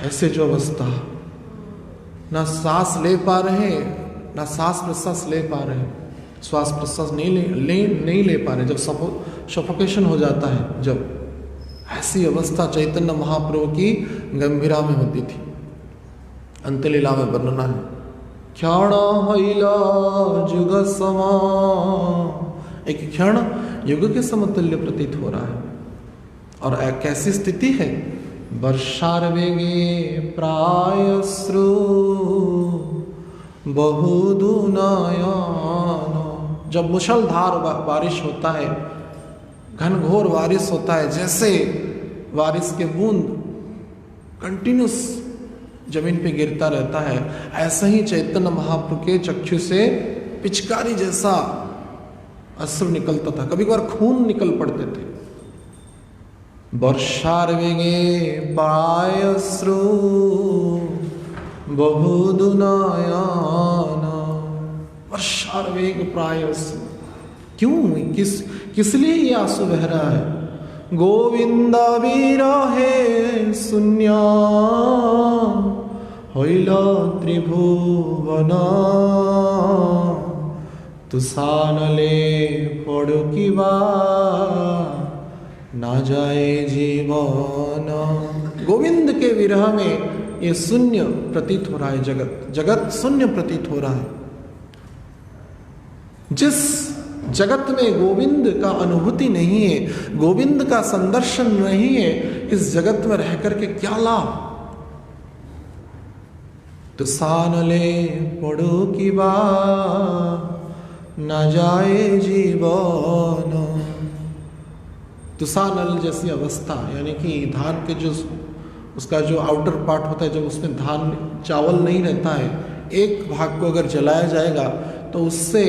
ऐसे जो अवस्था, ना सांस ले पा रहे, ना सांस प्रश्वास ले पा रहे, श्वास प्रश्वास नहीं ले पा रहे, जब सफोकेशन हो जाता है, जब ऐसी अवस्था चैतन्य महाप्रभु की गंभीरा में होती थी। अंतलीला में वर्णना है, क्षण हईला जुग समा, एक क्षण युग के समतुल्य प्रतीत हो रहा है। और कैसी स्थिति है, वर्षार्वेगे प्रायश्रु बहुदुनयन, जब मुसलधार बारिश होता है, घनघोर बारिश होता है, जैसे बारिश के बूंद कंटिन्यूस जमीन पे गिरता रहता है, ऐसा ही चैतन्य महाप्रभु के चक्षु से पिचकारी जैसा अश्रु निकलता था, कभी कभार खून निकल पड़ते थे। वर्षार्वेगे प्रायश्रु बहुदुनयन, वर्षार्वेग प्रायश्रु, क्यों, किस लिए ये आंसू बह रहा है? गोविंद विरहे शून्य हईल त्रिभुवन, तुषानले पड़ुकिबा ना जाए जीवन। गोविंद के विरह में ये शून्य प्रतीत हो रहा है, जगत शून्य प्रतीत हो रहा है। जिस जगत में गोविंद का अनुभूति नहीं है, गोविंद का संदर्शन नहीं है, इस जगत में रह करके क्या लाभ? तो सानले पड़ो की बा न जाए जीवन। तुसानल जैसी अवस्था, यानी कि धान के जो उसका जो आउटर पार्ट होता है, जब उसमें धान चावल नहीं रहता है, एक भाग को अगर जलाया जाएगा तो उससे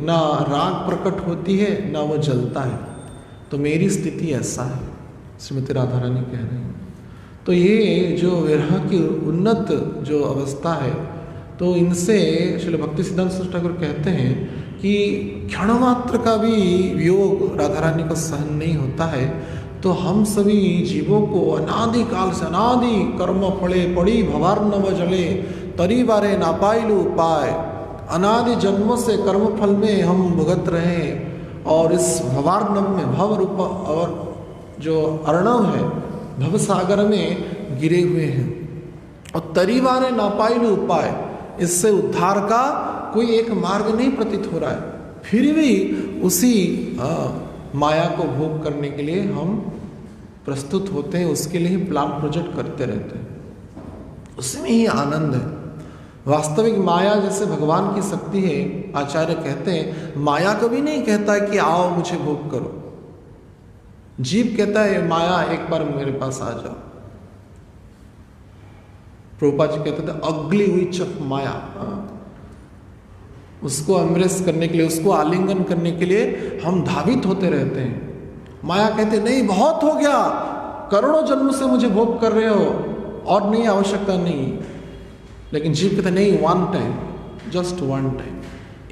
ना राग प्रकट होती है ना वो जलता है। तो मेरी स्थिति ऐसा है, श्रीमती राधा रानी कह रही हैं। तो ये जो विरह की उन्नत जो अवस्था है, तो इनसे श्रील भक्ति सिद्धांत सरस्वती ठाकुर कहते हैं कि क्षण मात्र का भी वियोग राधा रानी को सहन नहीं होता है। तो हम सभी जीवों को अनादि काल से, अनादि कर्म फले पड़ी भवार्णव जले तरी बारे नापाइलु उपाय, अनादि जन्मों से कर्म फल में हम भुगत रहे और इस भवार्णव में, भव रूप और जो अर्णव है भव सागर में गिरे हुए हैं और तरी बारे नापाइलु उपाय, इससे उद्धार का कोई एक मार्ग नहीं प्रतीत हो रहा है। फिर भी उसी माया को भोग करने के लिए हम प्रस्तुत होते हैं, उसके लिए ही प्लान प्रोजेक्ट करते रहते हैं, उसमें ही आनंद है। वास्तविक माया जैसे भगवान की शक्ति है, आचार्य कहते हैं माया कभी नहीं कहता है कि आओ मुझे भोग करो। जीव कहता है माया एक बार मेरे पास आ जाओ। प्रभुपाद जी कहते थे अगली विच ऑफ माया, उसको एम्ब्रेस करने के लिए, उसको आलिंगन करने के लिए हम धावित होते रहते हैं। माया कहते नहीं बहुत हो गया, करोड़ों जन्म से मुझे भोग कर रहे हो और नहीं, आवश्यकता नहीं। लेकिन जीव कहते नहीं, one time, just one time,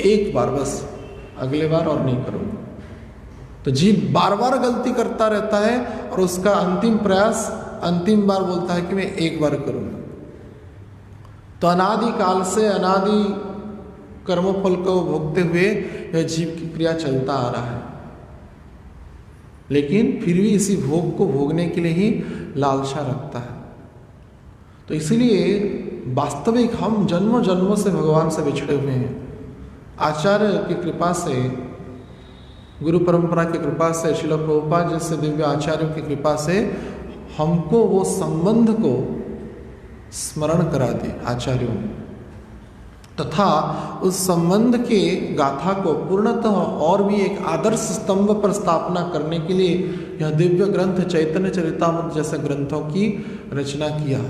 एक बार बस, अगले बार और नहीं करूँगा। तो जीव बार बार गलती करता रहता है और उसका अंतिम प्रयास, अंतिम बार बोलता है कि मैं एक बार करूँगा। तो अनादि काल से अनादि कर्मफल को भोगते हुए यह जीव की क्रिया चलता आ रहा है, लेकिन फिर भी इसी भोग को भोगने के लिए ही लालसा रखता है। तो इसीलिए वास्तविक हम जन्मों जन्मों से भगवान से बिछड़े हुए हैं। आचार्य की कृपा से, गुरु परंपरा की कृपा से, श्रील प्रभुपाद जैसे दिव्य आचार्यों की कृपा से हमको वो संबंध को स्मरण करा दी आचार्यों ने, तथा उस संबंध के गाथा को पूर्णतः और भी एक आदर्श स्तंभ पर स्थापना करने के लिए यह दिव्य ग्रंथ चैतन्य चरितामृत जैसे ग्रंथों की रचना किया,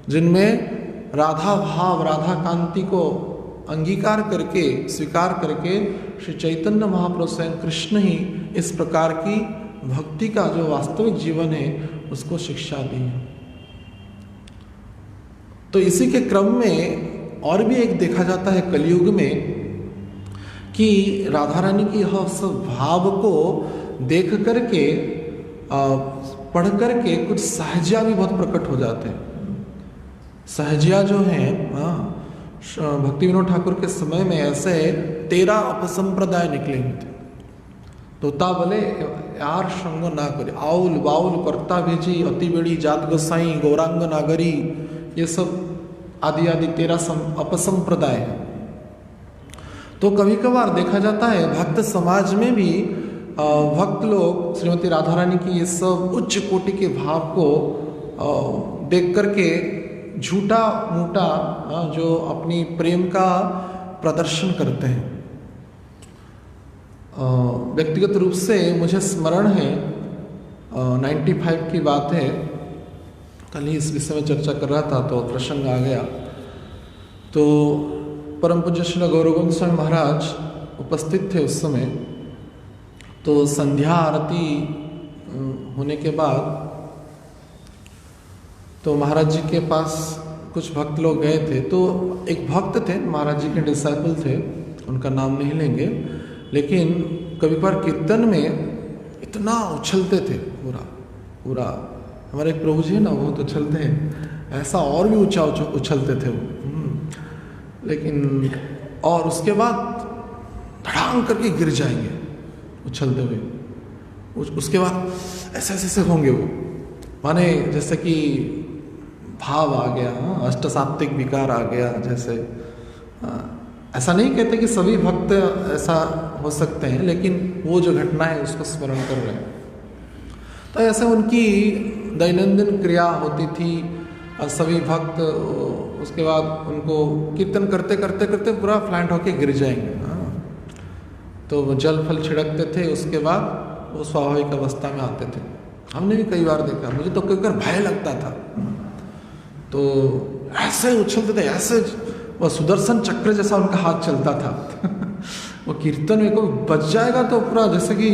जिनमें राधा भाव, राधा कांति को अंगीकार करके, स्वीकार करके श्री चैतन्य महाप्रभु स्वयं कृष्ण ही इस प्रकार की भक्ति का जो वास्तविक जीवन है उसको शिक्षा दी है। तो इसी के क्रम में और भी एक देखा जाता है कलयुग में कि राधा रानी की यह सब भाव को देख करके, पढ़ करके कुछ सहजिया भी बहुत प्रकट हो जाते हैं। सहजिया जो हैं, भक्ति विनोद ठाकुर के समय में ऐसे 13 अपसंप्रदाय निकले हुए थे। तोता बोले यार संग ना करे, आउल बाउल करता भेजी, अति बेड़ी जात गोसाई, गौरांग नागरी, ये सब आदि आदि 13 अपसंप्रदाय है। तो कभी कभार देखा जाता है भक्त समाज में भी भक्त लोग श्रीमती राधा रानी की ये सब उच्च कोटि के भाव को देख करके झूठा मूठा जो अपनी प्रेम का प्रदर्शन करते हैं। व्यक्तिगत रूप से मुझे स्मरण है 95 की बात है, कल ही इस विषय में चर्चा कर रहा था तो प्रसंग आ गया। तो परम पूज्य श्री गौरगोविंद स्वामी महाराज उपस्थित थे उस समय। तो संध्या आरती होने के बाद तो महाराज जी के पास कुछ भक्त लोग गए थे। तो एक भक्त थे, महाराज जी के डिसाइपल थे, उनका नाम नहीं लेंगे, लेकिन कभी कभार कीर्तन में इतना उछलते थे, पूरा हमारे एक प्रभु जी है ना, वो तो उछलते हैं, ऐसा और भी ऊंचा उछलते थे वो। लेकिन और उसके बाद धड़ाम करके गिर जाएंगे उछलते हुए। उसके बाद ऐसे ऐसे होंगे वो, माने जैसे कि भाव आ गया, अष्टसात्विक विकार आ गया जैसे। ऐसा नहीं कहते कि सभी भक्त ऐसा हो सकते हैं, लेकिन वो जो घटना है उसको स्मरण कर रहे हैं। तो ऐसे उनकी दैनंदिन क्रिया होती थी। सभी भक्त उसके बाद उनको कीर्तन करते करते करते पूरा फ्लैट होके गिर जाएंगे। तो वो जल फल छिड़कते थे, उसके बाद वो स्वाभाविक अवस्था में आते थे। हमने भी कई बार देखा, मुझे तो कई बार भय लगता था। तो ऐसे उछलते थे, ऐसे वो सुदर्शन चक्र जैसा उनका हाथ चलता था। वो कीर्तन में कोई बच जाएगा तो पूरा जैसे कि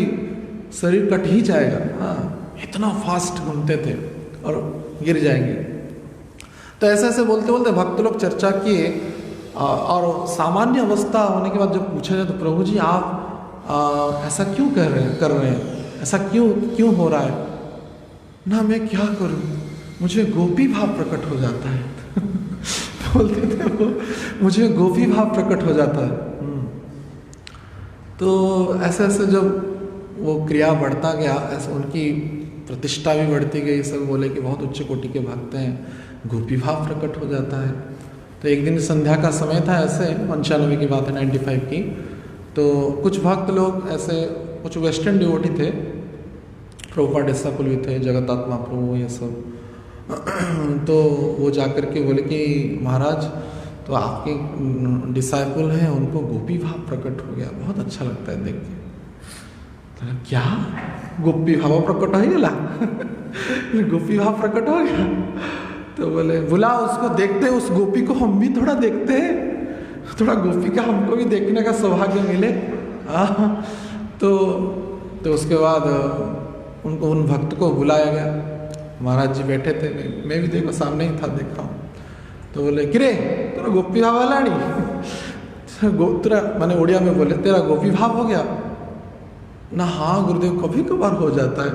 शरीर कट ही जाएगा। इतना फास्ट घूमते थे और गिर जाएंगे। तो ऐसे ऐसे बोलते बोलते भक्त लोग चर्चा किए, और सामान्य अवस्था होने के बाद जब पूछा जाए तो प्रभु जी आप ऐसा क्यों कर रहे हैं, ऐसा क्यों हो रहा है ना, मैं क्या करूं, मुझे गोपी भाव प्रकट हो जाता है। बोलते थे वो, मुझे गोपी भाव प्रकट हो जाता है। तो ऐसे ऐसे जब वो क्रिया बढ़ता गया, ऐसे उनकी प्रतिष्ठा भी बढ़ती गई। सब बोले कि बहुत उच्च कोटि के भक्त हैं, गोपी भाव प्रकट हो जाता है। तो एक दिन संध्या का समय था, ऐसे 95 की बात है, 95 की। तो कुछ भक्त लोग ऐसे, कुछ वेस्टर्न डिवोटी थे, प्रभुपाद डेस्सापुल भी थे, जगतात्मा प्रभु, ये सब। तो वो जाकर के बोले कि महाराज, तो आपके डिसाइपल हैं, उनको गोपी भाव प्रकट हो गया, बहुत अच्छा लगता है देख के। तो क्या गोपी भाव प्रकट हो गया? गोपी भाव प्रकट हो गया? तो बोले बुला उसको, देखते उस गोपी को, हम भी थोड़ा देखते हैं, थोड़ा गोपी का हमको भी देखने का सौभाग्य मिले। तो उसके बाद उनको, उन भक्त को बुलाया गया। महाराज जी बैठे थे, मैं भी देखो सामने ही था, देख रहा हूँ। तो बोले किरे तेरा गोपी भाव वाला नहीं, तेरा मैंने उड़िया में बोले, तेरा गोपी भाव हो गया ना? हाँ गुरुदेव, कभी कभार हो जाता है।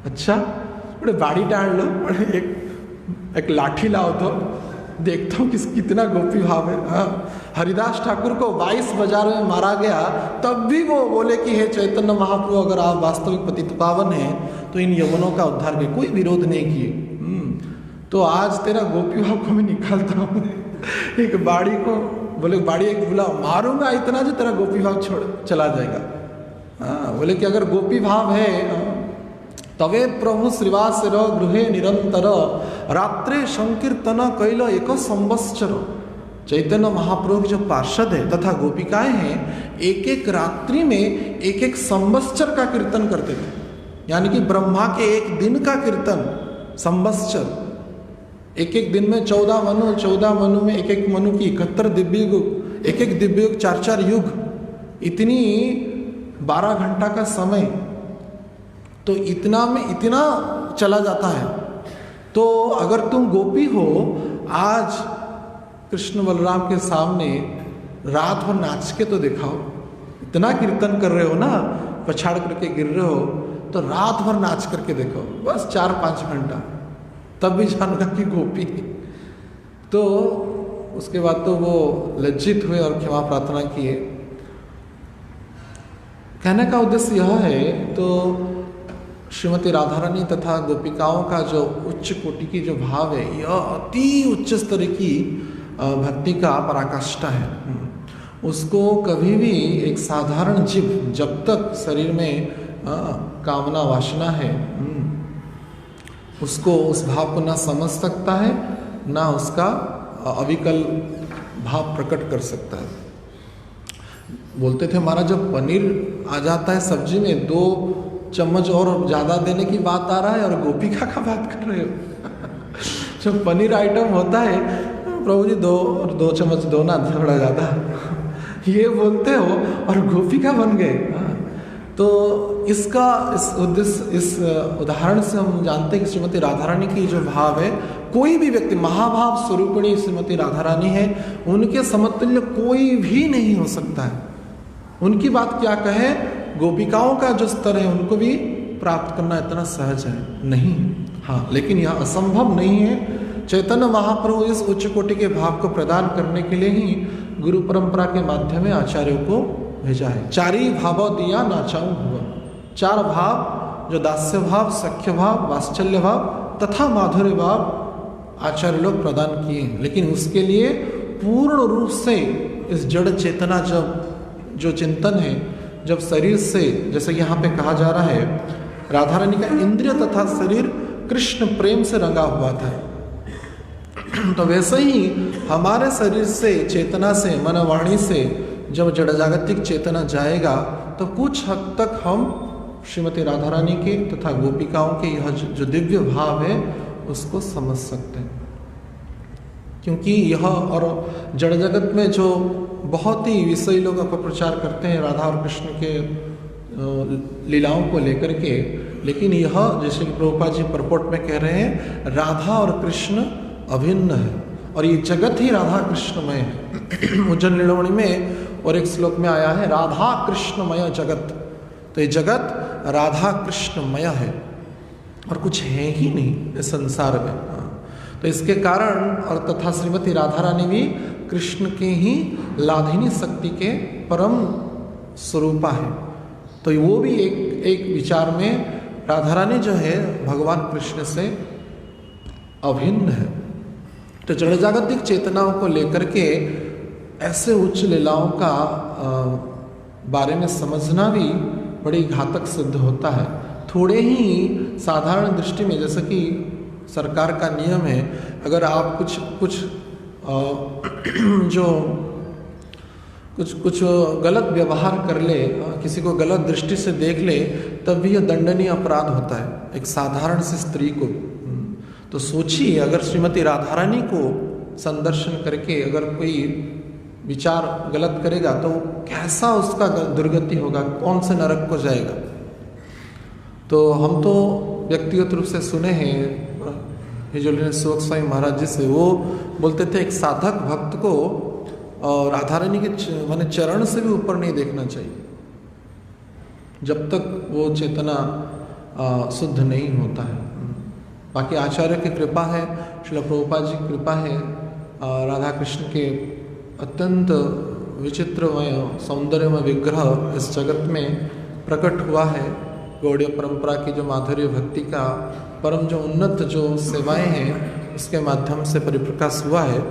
अच्छा, बड़े बाड़ी डाल लो, बड़े एक लाठी लाओ तो देखता हूँ कितना गोपी भाव है। हरिदास ठाकुर को 22 बाजार में मारा गया, तब भी वो बोले कि हे चैतन्य महाप्रभु, अगर आप वास्तविक पतित पावन हैं तो इन यवनों का उद्धार के कोई विरोध नहीं किए। तो आज तेरा गोपी भाव को मैं निकालता हूँ। एक बाड़ी को बोले, बाड़ी एक बुला, मारूंगा इतना जो तेरा गोपी भाव छोड़ चला जाएगा। बोले कि अगर गोपी भाव है तवे प्रभु श्रीवास गृहे निरंतर रात्रे संकीर्तन कैल एक संवत्सर। चैतन्य महाप्रभु के जो पार्षद है तथा गोपिकाएं हैं, एक एक रात्रि में एक एक संवत्सर का कीर्तन करते थे। यानी कि ब्रह्मा के एक दिन का कीर्तन संवत्सर, एक एक दिन में 14 मनु, 14 मनु में एक एक मनु की 71 दिव्य युग, एक एक दिव्य युग 4-4 युग, इतनी 12 घंटा का समय, तो इतना में इतना चला जाता है। तो अगर तुम गोपी हो, आज कृष्ण बलराम के सामने रात भर नाच के तो दिखाओ। इतना कीर्तन कर रहे हो ना, पछाड़ करके गिर रहे हो, तो रात भर नाच करके देखो, बस 4-5 घंटा, तब भी जानना कि गोपी। तो उसके बाद तो वो लज्जित हुए और क्षमा प्रार्थना किए। कहने का उद्देश्य यह है, तो श्रीमती राधा रानी तथा गोपिकाओं का जो उच्च कोटि की जो भाव है, यह अति उच्च स्तर की भक्ति का पराकाष्ठा है। उसको कभी भी एक साधारण जीव, जब तक शरीर में कामना वासना है, उसको उस भाव को ना समझ सकता है, ना उसका अविकल भाव प्रकट कर सकता है। बोलते थे महाराज, जब पनीर आ जाता है सब्जी में, 2 चम्मच और ज़्यादा देने की बात आ रहा है और गोपिका का बात कर रहे हो। जब पनीर आइटम होता है, प्रभु जी 2 चम्मच दो ना, थोड़ा ज़्यादा, ये बोलते हो और गोपिका बन गए। तो इसका इस उद्देश्य, इस उदाहरण से हम जानते हैं कि श्रीमती राधा रानी की जो भाव है, कोई भी व्यक्ति, महाभाव स्वरूपिणी श्रीमती राधा रानी है, उनके समतुल्य कोई भी नहीं हो सकता है। उनकी बात क्या कहे, गोपिकाओं का जो स्तर है उनको भी प्राप्त करना इतना सहज है नहीं। हाँ, लेकिन यह असंभव नहीं है। चैतन्य महाप्रभु इस उच्च कोटि के भाव को प्रदान करने के लिए ही गुरु परंपरा के माध्यम में आचार्यों को भेजा है। 4 भाव दिया नाचाऊं हुआ, 4 भाव, जो दास्य भाव, सख्य भाव, वात्सल्य भाव तथा माधुर्य भाव आचार्य लोग प्रदान किए हैं। लेकिन उसके लिए पूर्ण रूप से इस जड़ चेतना जब जो चिंतन है, जब शरीर से, जैसे यहाँ पे कहा जा रहा है, राधा रानी का इंद्रिय तथा शरीर कृष्ण प्रेम से रंगा हुआ था, तो वैसे ही हमारे शरीर से, चेतना से, मन वाणी से जब जड़ जागतिक चेतना जाएगा तो कुछ हद तक हम श्रीमती राधा रानी के तथा गोपिकाओं के यह जो दिव्य भाव है उसको समझ सकते हैं। क्योंकि यह और जड़ जगत में जो बहुत ही विषयी लोग अपप्रचार करते हैं राधा और कृष्ण के लीलाओं को लेकर के, लेकिन यह जैसे कि प्रभुपाद जी परपोर्ट में कह रहे हैं, राधा और कृष्ण अभिन्न है और ये जगत ही राधा कृष्णमय है। उज्जैन लीलामणि में और एक श्लोक में आया है राधा कृष्णमय जगत, तो ये जगत राधा कृष्णमय है और कुछ है ही नहीं इस संसार में। तो इसके कारण और तथा श्रीमती राधा रानी भी कृष्ण के ही लाधिनी शक्ति के परम स्वरूपा है। तो वो भी एक विचार में राधा रानी जो है भगवान कृष्ण से अभिन्न है। तो जड़ जागतिक चेतनाओं को लेकर के ऐसे उच्च लीलाओं का बारे में समझना भी बड़ी घातक सिद्ध होता है। थोड़े ही साधारण दृष्टि में, जैसे कि सरकार का नियम है, अगर आप कुछ गलत व्यवहार कर ले, किसी को गलत दृष्टि से देख ले, तब भी यह दंडनीय अपराध होता है एक साधारण सी स्त्री को। तो सोचिए अगर श्रीमती राधा रानी को संदर्शन करके अगर कोई विचार गलत करेगा तो कैसा उसका दुर्गति होगा, कौन से नरक को जाएगा। तो हम तो व्यक्तिगत रूप से सुने हैं हिजोली सेवक स्वामी महाराज जी से, वो बोलते थे एक साधक भक्त को राधा रानी के माने चरण से भी ऊपर नहीं देखना चाहिए जब तक वो चेतना शुद्ध नहीं होता है। बाकी आचार्य की कृपा है, श्रील प्रभुपाद जी की कृपा है, राधा कृष्ण के अत्यंत विचित्रमय सौंदर्यमय विग्रह इस जगत में प्रकट हुआ है। गौड़ीय परंपरा की जो माधुर्य भक्ति का परम जो उन्नत जो सेवाएं हैं उसके माध्यम से परिप्रकाश हुआ है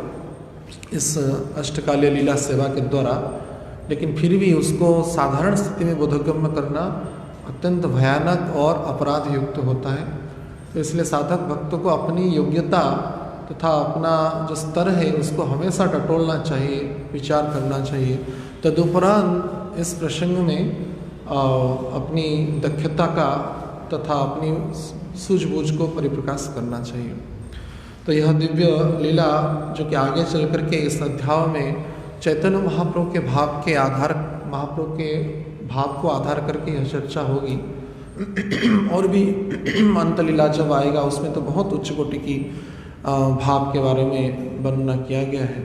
इस अष्टकालीय लीला सेवा के द्वारा। लेकिन फिर भी उसको साधारण स्थिति में बोधगम्य करना अत्यंत भयानक और अपराध युक्त होता है। तो इसलिए साधक भक्तों को अपनी योग्यता तथा अपना जो स्तर है उसको हमेशा टटोलना चाहिए, विचार करना चाहिए। तदुपरांत इस प्रसंग में अपनी दक्षता का तथा अपनी सूझबूझ को परिप्रकाश करना चाहिए। तो यह दिव्य लीला जो कि आगे चल करके इस अध्याय में चैतन्य महाप्रभु के भाव के आधार, महाप्रभु के भाव को आधार करके यह चर्चा होगी। और भी अंत लीला जब आएगा उसमें तो बहुत उच्च कोटि की भाव के बारे में वर्णना किया गया है।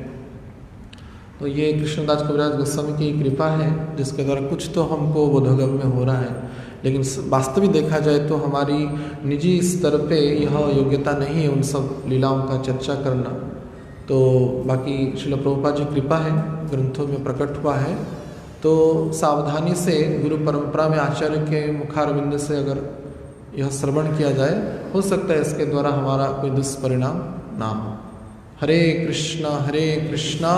तो ये कृष्णदास कविराज गोस्वामी की कृपा है जिसके द्वारा कुछ तो हमको बोधगम्य हो रहा है, लेकिन वास्तविक देखा जाए तो हमारी निजी स्तर पे यह योग्यता नहीं है उन सब लीलाओं का चर्चा करना। तो बाकी श्रील प्रभुपाद जी कृपा है, ग्रंथों में प्रकट हुआ है। तो सावधानी से गुरु परंपरा में आचार्य के मुखारविंद से अगर यह श्रवण किया जाए, हो सकता है इसके द्वारा हमारा कोई दुष्परिणाम ना हो। हरे कृष्णा कृष्णा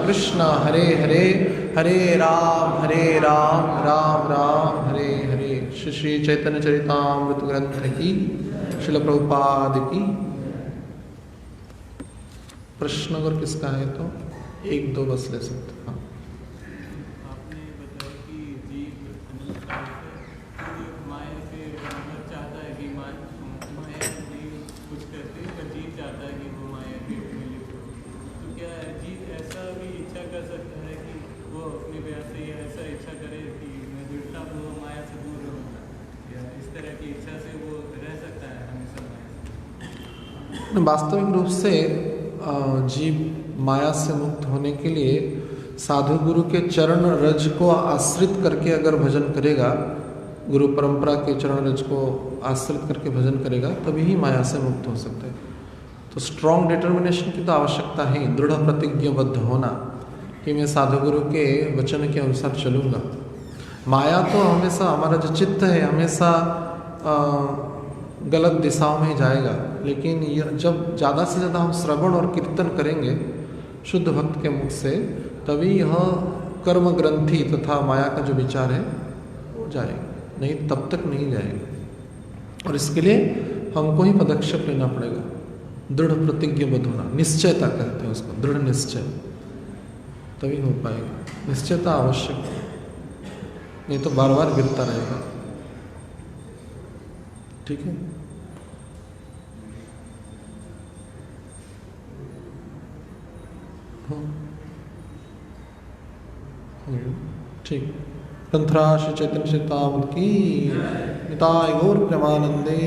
कृष्णा हरे हरे, हरे राम राम राम हरे हरे। श्री चैतन्य चरितामृत ग्रंथ की श्रील प्रभुपाद की। प्रश्न अगर किसका है तो एक दो बस ले सकते हैं। हाँ। वास्तविक रूप से जीव माया से मुक्त होने के लिए साधु गुरु के चरण रज को आश्रित करके अगर भजन करेगा, गुरु परंपरा के चरण रज को आश्रित करके भजन करेगा, तभी ही माया से मुक्त हो सकता है। तो स्ट्रॉन्ग डिटर्मिनेशन की तो आवश्यकता है, दृढ़ प्रतिज्ञाबद्ध होना कि मैं साधु गुरु के वचन के अनुसार चलूँगा। माया तो हमेशा हमारा जो चित्त है हमेशा गलत दिशाओं में ही जाएगा, लेकिन जब ज़्यादा से ज़्यादा हम श्रवण और कीर्तन करेंगे शुद्ध भक्त के मुख से, तभी यह कर्म ग्रंथि तथा माया का जो विचार है वो जाएगा, नहीं तब तक नहीं जाएगा। और इसके लिए हमको ही पदक्षेप लेना पड़ेगा, दृढ़ प्रतिज्ञबद्ध होना, निश्चयता कहते हैं उसको, दृढ़ निश्चय, तभी हो पाएगा। निश्चयता आवश्यक है, नहीं तो बार बार गिरता रहेगा। ठीक है, ठीक। ग्रंथराज श्री चैतन्य चरितामृत की निताय गौर प्रेमानंदे।